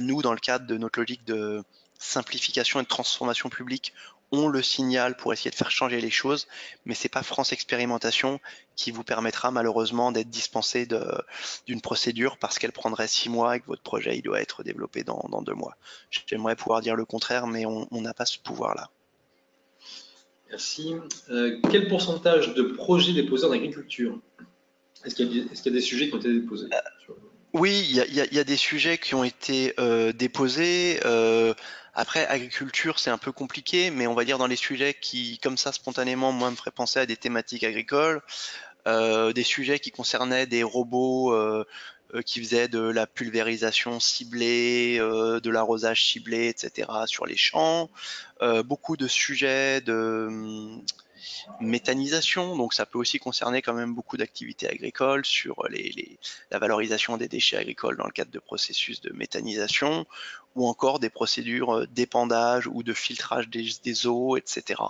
nous, dans le cadre de notre logique de simplification et de transformation publique, on le signale pour essayer de faire changer les choses, mais c'est pas France Expérimentation qui vous permettra malheureusement d'être dispensé d'une procédure parce qu'elle prendrait 6 mois et que votre projet il doit être développé dans 2 mois. J'aimerais pouvoir dire le contraire, mais on n'a pas ce pouvoir-là. Merci. Quel pourcentage de projets déposés en agriculture? Est-ce qu'il y a des sujets qui ont été déposés? Oui, il y a des sujets qui ont été déposés. Après, agriculture, c'est un peu compliqué, mais on va dire dans les sujets qui, comme ça, spontanément, moi, me feraient penser à des thématiques agricoles, des sujets qui concernaient des robots qui faisaient de la pulvérisation ciblée, de l'arrosage ciblé, etc. sur les champs. Beaucoup de sujets de méthanisation, donc ça peut aussi concerner quand même beaucoup d'activités agricoles sur la valorisation des déchets agricoles dans le cadre de processus de méthanisation, ou encore des procédures d'épandage ou de filtrage des eaux, etc.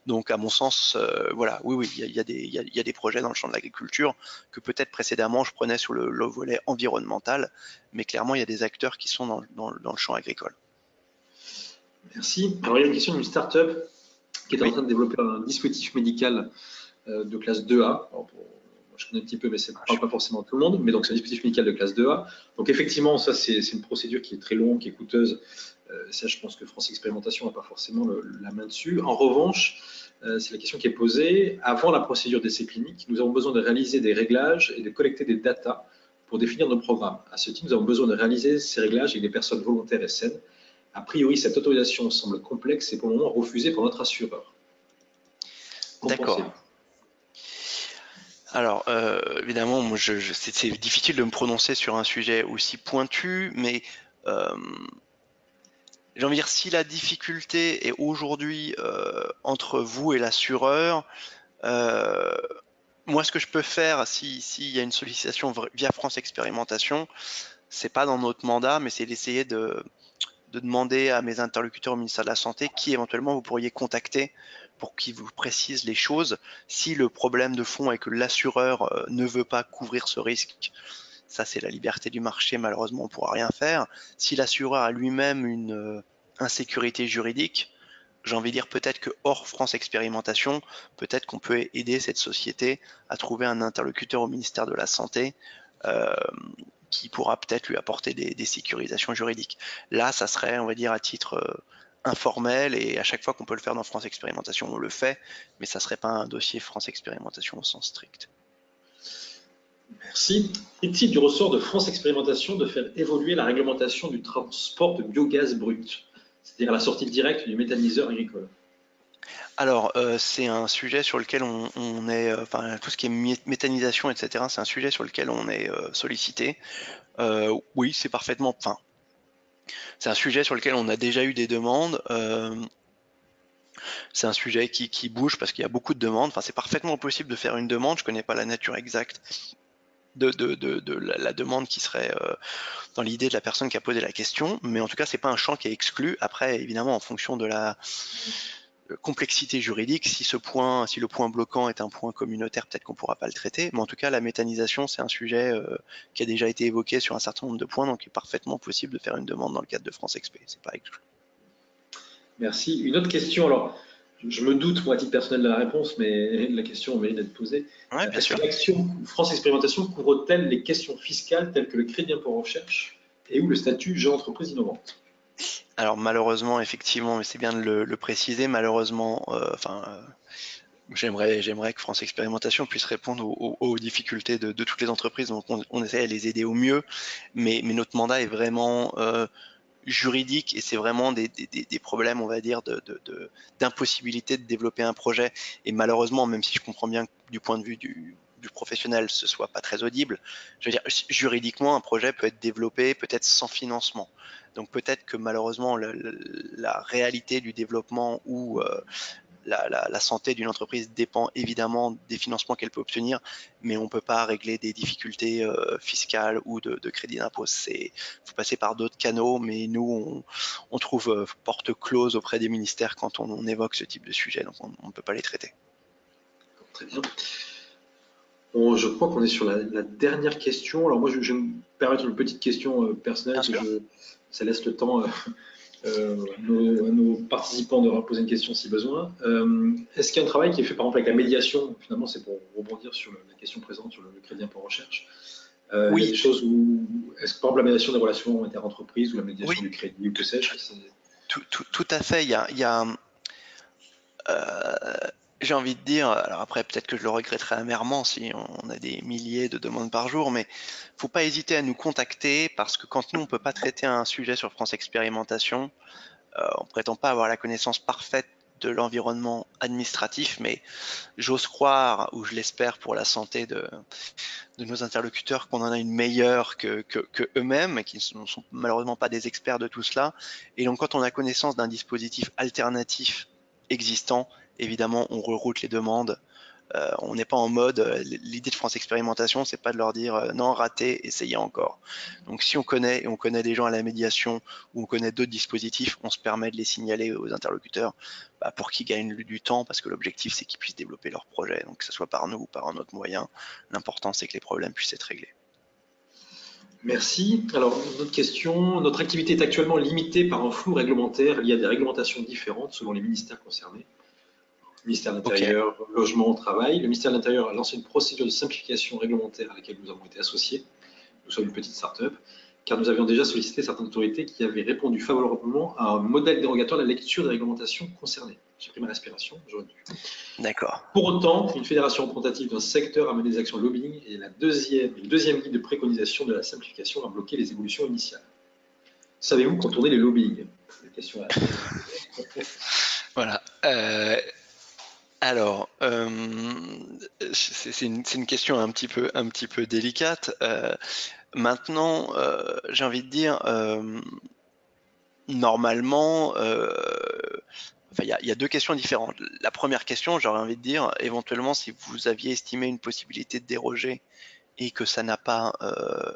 Donc à mon sens, voilà, oui, il y a des projets dans le champ de l'agriculture que peut-être précédemment je prenais sur le volet environnemental, mais clairement il y a des acteurs qui sont dans le champ agricole. Merci. Alors, il y a une question d'une start-up qui est en Oui. train de développer un dispositif médical de classe 2A. Alors, je connais un petit peu, mais ça ne parle pas forcément à tout le monde. Mais donc, c'est un dispositif médical de classe 2A. Donc, effectivement, ça, c'est une procédure qui est très longue, qui est coûteuse. Ça, je pense que France Expérimentation n'a pas forcément la main dessus. En revanche, c'est la question qui est posée. Avant la procédure d'essai clinique, nous avons besoin de réaliser des réglages et de collecter des datas pour définir nos programmes. À ce titre, nous avons besoin de réaliser ces réglages avec des personnes volontaires et saines. A priori, cette autorisation semble complexe et pour le moment refusée par notre assureur. D'accord. Alors, évidemment, moi, c'est difficile de me prononcer sur un sujet aussi pointu, mais j'ai envie de dire, si la difficulté est aujourd'hui entre vous et l'assureur, moi, ce que je peux faire, s'il y a une sollicitation via France Expérimentation, c'est pas dans notre mandat, mais c'est d'essayer de demander à mes interlocuteurs au ministère de la Santé qui éventuellement vous pourriez contacter pour qu'ils vous précisent les choses. Si le problème de fond est que l'assureur ne veut pas couvrir ce risque, ça c'est la liberté du marché, malheureusement on ne pourra rien faire. Si l'assureur a lui-même une insécurité juridique, j'ai envie de dire peut-être que hors France Expérimentation, peut-être qu'on peut aider cette société à trouver un interlocuteur au ministère de la Santé qui pourra peut-être lui apporter des sécurisations juridiques. Là, ça serait, on va dire, à titre informel, et à chaque fois qu'on peut le faire dans France Expérimentation, on le fait, mais ça serait pas un dossier France Expérimentation au sens strict. Merci. Est-il du ressort de France Expérimentation de faire évoluer la réglementation du transport de biogaz brut, c'est-à-dire la sortie directe du méthaniseur agricole? Alors, c'est un sujet sur lequel on est, enfin, tout ce qui est méthanisation, etc., c'est un sujet sur lequel on est sollicité. Oui, c'est parfaitement, enfin, C'est un sujet sur lequel on a déjà eu des demandes. C'est un sujet qui bouge parce qu'il y a beaucoup de demandes. Enfin, c'est parfaitement possible de faire une demande. Je connais pas la nature exacte de la demande qui serait dans l'idée de la personne qui a posé la question, mais en tout cas, c'est pas un champ qui est exclu. Après, évidemment, en fonction de la complexité juridique, si le point bloquant est un point communautaire, peut-être qu'on pourra pas le traiter, mais en tout cas, la méthanisation, c'est un sujet qui a déjà été évoqué sur un certain nombre de points, donc il est parfaitement possible de faire une demande dans le cadre de France XP. C'est pas exclu. Merci. Une autre question, alors, je me doute, moi, à titre personnel, de la réponse, mais la question mérite d'être posée. Ouais, bien Est-ce sûr. que l'action France Expérimentation couvre-t-elle les questions fiscales telles que le crédit impôt recherche et ou le statut jeune entreprise innovante? Alors malheureusement, effectivement, mais c'est bien de le préciser, malheureusement, j'aimerais que France Expérimentation puisse répondre aux difficultés de toutes les entreprises, donc on essaie de les aider au mieux, mais notre mandat est vraiment juridique et c'est vraiment des problèmes, on va dire, d'impossibilité de développer un projet. Et malheureusement, même si je comprends bien que du point de vue du professionnel, ce soit pas très audible, je veux dire, juridiquement, un projet peut être développé peut-être sans financement. Donc peut-être que malheureusement, la réalité du développement ou la santé d'une entreprise dépend évidemment des financements qu'elle peut obtenir, mais on ne peut pas régler des difficultés fiscales ou de crédit d'impôt. Il faut passer par d'autres canaux, mais nous, on trouve porte close auprès des ministères quand on évoque ce type de sujet, donc on ne peut pas les traiter. Très bien. Je crois qu'on est sur la dernière question. Alors moi, je vais me permettre une petite question personnelle, ça laisse le temps à nos participants de poser une question si besoin. Est-ce qu'il y a un travail qui est fait par exemple avec la médiation? Finalement, c'est pour rebondir sur la question présente sur le crédit impôt recherche. Oui. Il y a des choses où, est-ce que par exemple la médiation des relations interentreprises ou la médiation du crédit ou que sais-je? Tout à fait. Il y a j'ai envie de dire, alors après peut-être que je le regretterai amèrement si on a des milliers de demandes par jour, mais faut pas hésiter à nous contacter parce que quand nous on peut pas traiter un sujet sur France Expérimentation, on prétend pas avoir la connaissance parfaite de l'environnement administratif, mais j'ose croire, ou je l'espère pour la santé de nos interlocuteurs, qu'on en a une meilleure que eux-mêmes, et qui ne sont malheureusement pas des experts de tout cela. Et donc quand on a connaissance d'un dispositif alternatif existant, évidemment on reroute les demandes. On n'est pas en mode, l'idée de France Expérimentation, c'est pas de leur dire non, raté, essayez encore. Donc si on connaît, et on connaît des gens à la médiation, ou on connaît d'autres dispositifs, on se permet de les signaler aux interlocuteurs pour qu'ils gagnent du temps, parce que l'objectif c'est qu'ils puissent développer leur projet, donc que ce soit par nous ou par un autre moyen. L'important c'est que les problèmes puissent être réglés. Merci. Alors, une autre question. Notre activité est actuellement limitée par un flou réglementaire lié à des réglementations différentes selon les ministères concernés. Ministère de l'Intérieur, Logement, Travail. Le ministère de l'Intérieur a lancé une procédure de simplification réglementaire à laquelle nous avons été associés. Nous sommes une petite start-up, car nous avions déjà sollicité certaines autorités qui avaient répondu favorablement à un modèle dérogatoire de la lecture des réglementations concernées. J'ai pris ma respiration, j'aurais dû. D'accord. Pour autant, une fédération représentative d'un secteur a mené des actions lobbying et le deuxième guide de préconisation de la simplification a bloqué les évolutions initiales. Savez-vous contourner les lobbying? Question à... Voilà. Alors, c'est une question un petit peu délicate. Maintenant, j'ai envie de dire, normalement, il y a deux questions différentes. La première question, j'aurais envie de dire, éventuellement, si vous aviez estimé une possibilité de déroger et que ça n'a pas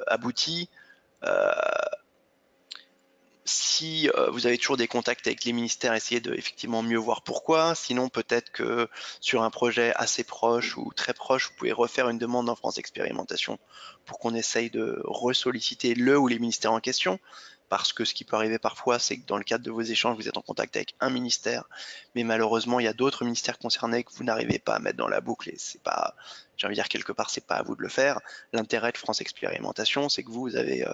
abouti, si vous avez toujours des contacts avec les ministères, essayez de effectivement mieux voir pourquoi. Sinon, peut-être que sur un projet assez proche ou très proche, vous pouvez refaire une demande en France Expérimentation pour qu'on essaye de ressolliciter le ou les ministères en question. Parce que ce qui peut arriver parfois, c'est que dans le cadre de vos échanges, vous êtes en contact avec un ministère, mais malheureusement, il y a d'autres ministères concernés que vous n'arrivez pas à mettre dans la boucle. Et c'est pas, j'ai envie de dire quelque part, c'est pas à vous de le faire. L'intérêt de France Expérimentation, c'est que vous avez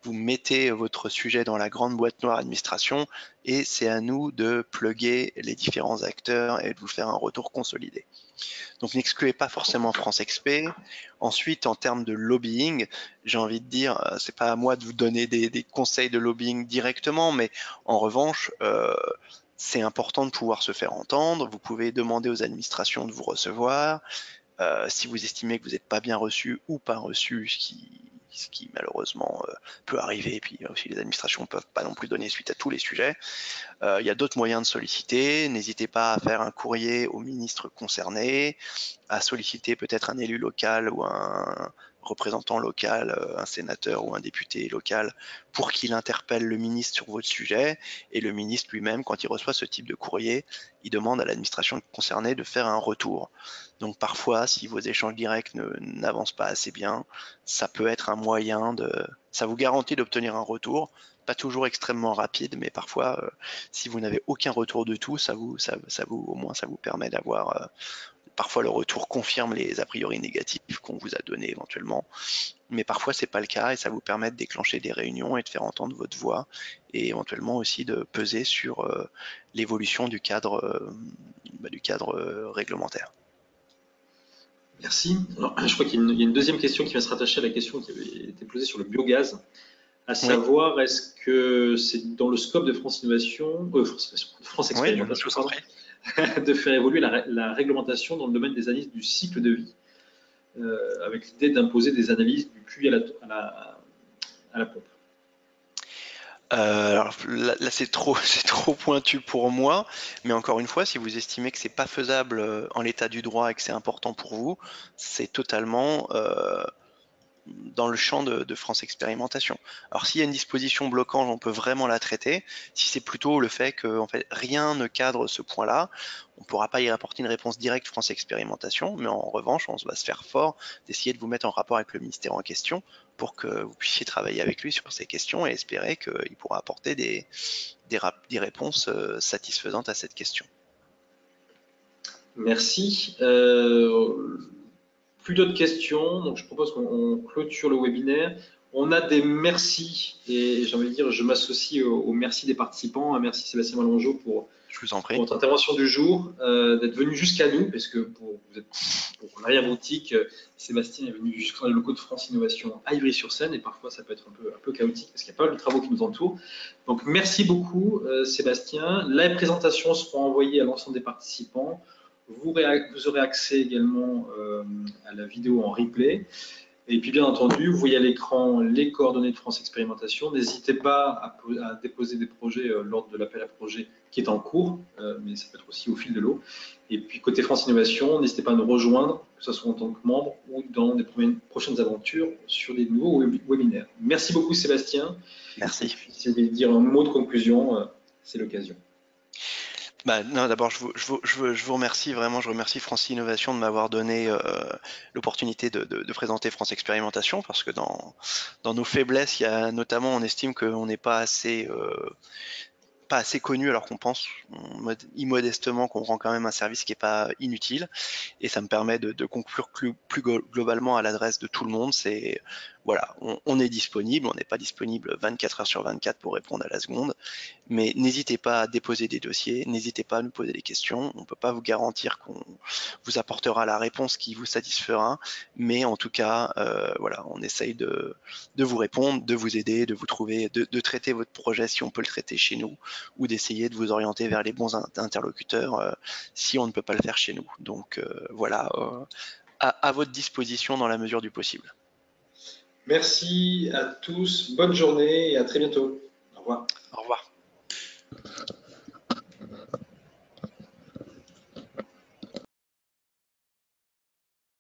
vous mettez votre sujet dans la grande boîte noire administration et c'est à nous de plugger les différents acteurs et de vous faire un retour consolidé. Donc n'excluez pas forcément France XP. Ensuite, en termes de lobbying, j'ai envie de dire, c'est pas à moi de vous donner des conseils de lobbying directement, mais en revanche, c'est important de pouvoir se faire entendre. Vous pouvez demander aux administrations de vous recevoir. Si vous estimez que vous n'êtes pas bien reçu ou pas reçu, ce qui ce qui malheureusement peut arriver, et puis aussi les administrations ne peuvent pas non plus donner suite à tous les sujets. Il y a d'autres moyens de solliciter. N'hésitez pas à faire un courrier au ministre concerné, à solliciter peut-être un élu local ou un représentant local, un sénateur ou un député local, pour qu'il interpelle le ministre sur votre sujet. Et le ministre lui-même, quand il reçoit ce type de courrier, il demande à l'administration concernée de faire un retour. Donc parfois, si vos échanges directs n'avancent pas assez bien, ça peut être un moyen ça vous garantit d'obtenir un retour, pas toujours extrêmement rapide, mais parfois, si vous n'avez aucun retour de tout, au moins ça vous permet d'avoir. Parfois, le retour confirme les a priori négatifs qu'on vous a donnés éventuellement, mais parfois c'est pas le cas et ça vous permet de déclencher des réunions et de faire entendre votre voix et éventuellement aussi de peser sur l'évolution du cadre réglementaire. Merci. Alors, je crois qu'il y a une deuxième question qui va se rattacher à la question qui avait été posée sur le biogaz, à savoir, est-ce que c'est dans le scope de France Innovation, France Expérimentation, de faire évoluer la réglementation dans le domaine des analyses du cycle de vie, avec l'idée d'imposer des analyses du QI à la pompe. Alors là c'est trop pointu pour moi, mais encore une fois, si vous estimez que c'est pas faisable en l'état du droit et que c'est important pour vous, c'est totalement dans le champ de France Expérimentation. Alors s'il y a une disposition bloquante, on peut vraiment la traiter. Si c'est plutôt le fait que en fait, rien ne cadre ce point-là, on ne pourra pas y apporter une réponse directe France Expérimentation, mais en revanche, on va se faire fort d'essayer de vous mettre en rapport avec le ministère en question pour que vous puissiez travailler avec lui sur ces questions et espérer qu'il pourra apporter des réponses satisfaisantes à cette question. Merci. Plus d'autres questions, donc je propose qu'on clôture le webinaire. On a des merci, et j'ai envie de dire, je m'associe aux merci des participants. Merci Sébastien Malongeau pour votre intervention du jour, d'être venu jusqu'à nous, parce que pour l'arrière-boutique, Sébastien est venu jusqu'à les locaux de France Innovation à Ivry-sur-Seine, et parfois ça peut être un peu chaotique, parce qu'il y a pas mal de travaux qui nous entourent. Donc merci beaucoup Sébastien. Les présentations seront envoyées à l'ensemble des participants. Vous aurez accès également à la vidéo en replay. Et puis bien entendu, vous voyez à l'écran les coordonnées de France Expérimentation. N'hésitez pas à déposer des projets lors de l'appel à projet qui est en cours, mais ça peut être aussi au fil de l'eau. Et puis côté France Innovation, n'hésitez pas à nous rejoindre, que ce soit en tant que membre ou dans des prochaines aventures sur des nouveaux webinaires. Merci beaucoup Sébastien. Merci. Si vous voulez dire un mot de conclusion, c'est l'occasion. Non, d'abord, je vous remercie vraiment. Je remercie France Innovation de m'avoir donné l'opportunité de présenter France Expérimentation, parce que dans nos faiblesses, il y a notamment, on estime qu'on n'est pas assez connu, alors qu'on pense immodestement qu'on rend quand même un service qui n'est pas inutile, et ça me permet de conclure plus globalement à l'adresse de tout le monde. C'est voilà, on est disponible, on n'est pas disponible 24 heures sur 24 pour répondre à la seconde, mais n'hésitez pas à déposer des dossiers, n'hésitez pas à nous poser des questions. On ne peut pas vous garantir qu'on vous apportera la réponse qui vous satisfera, mais en tout cas, voilà, on essaye de vous répondre, de vous aider, de vous trouver, de traiter votre projet si on peut le traiter chez nous, ou d'essayer de vous orienter vers les bons interlocuteurs si on ne peut pas le faire chez nous. Donc voilà, à votre disposition dans la mesure du possible. Merci à tous, bonne journée et à très bientôt. Au revoir. Au revoir.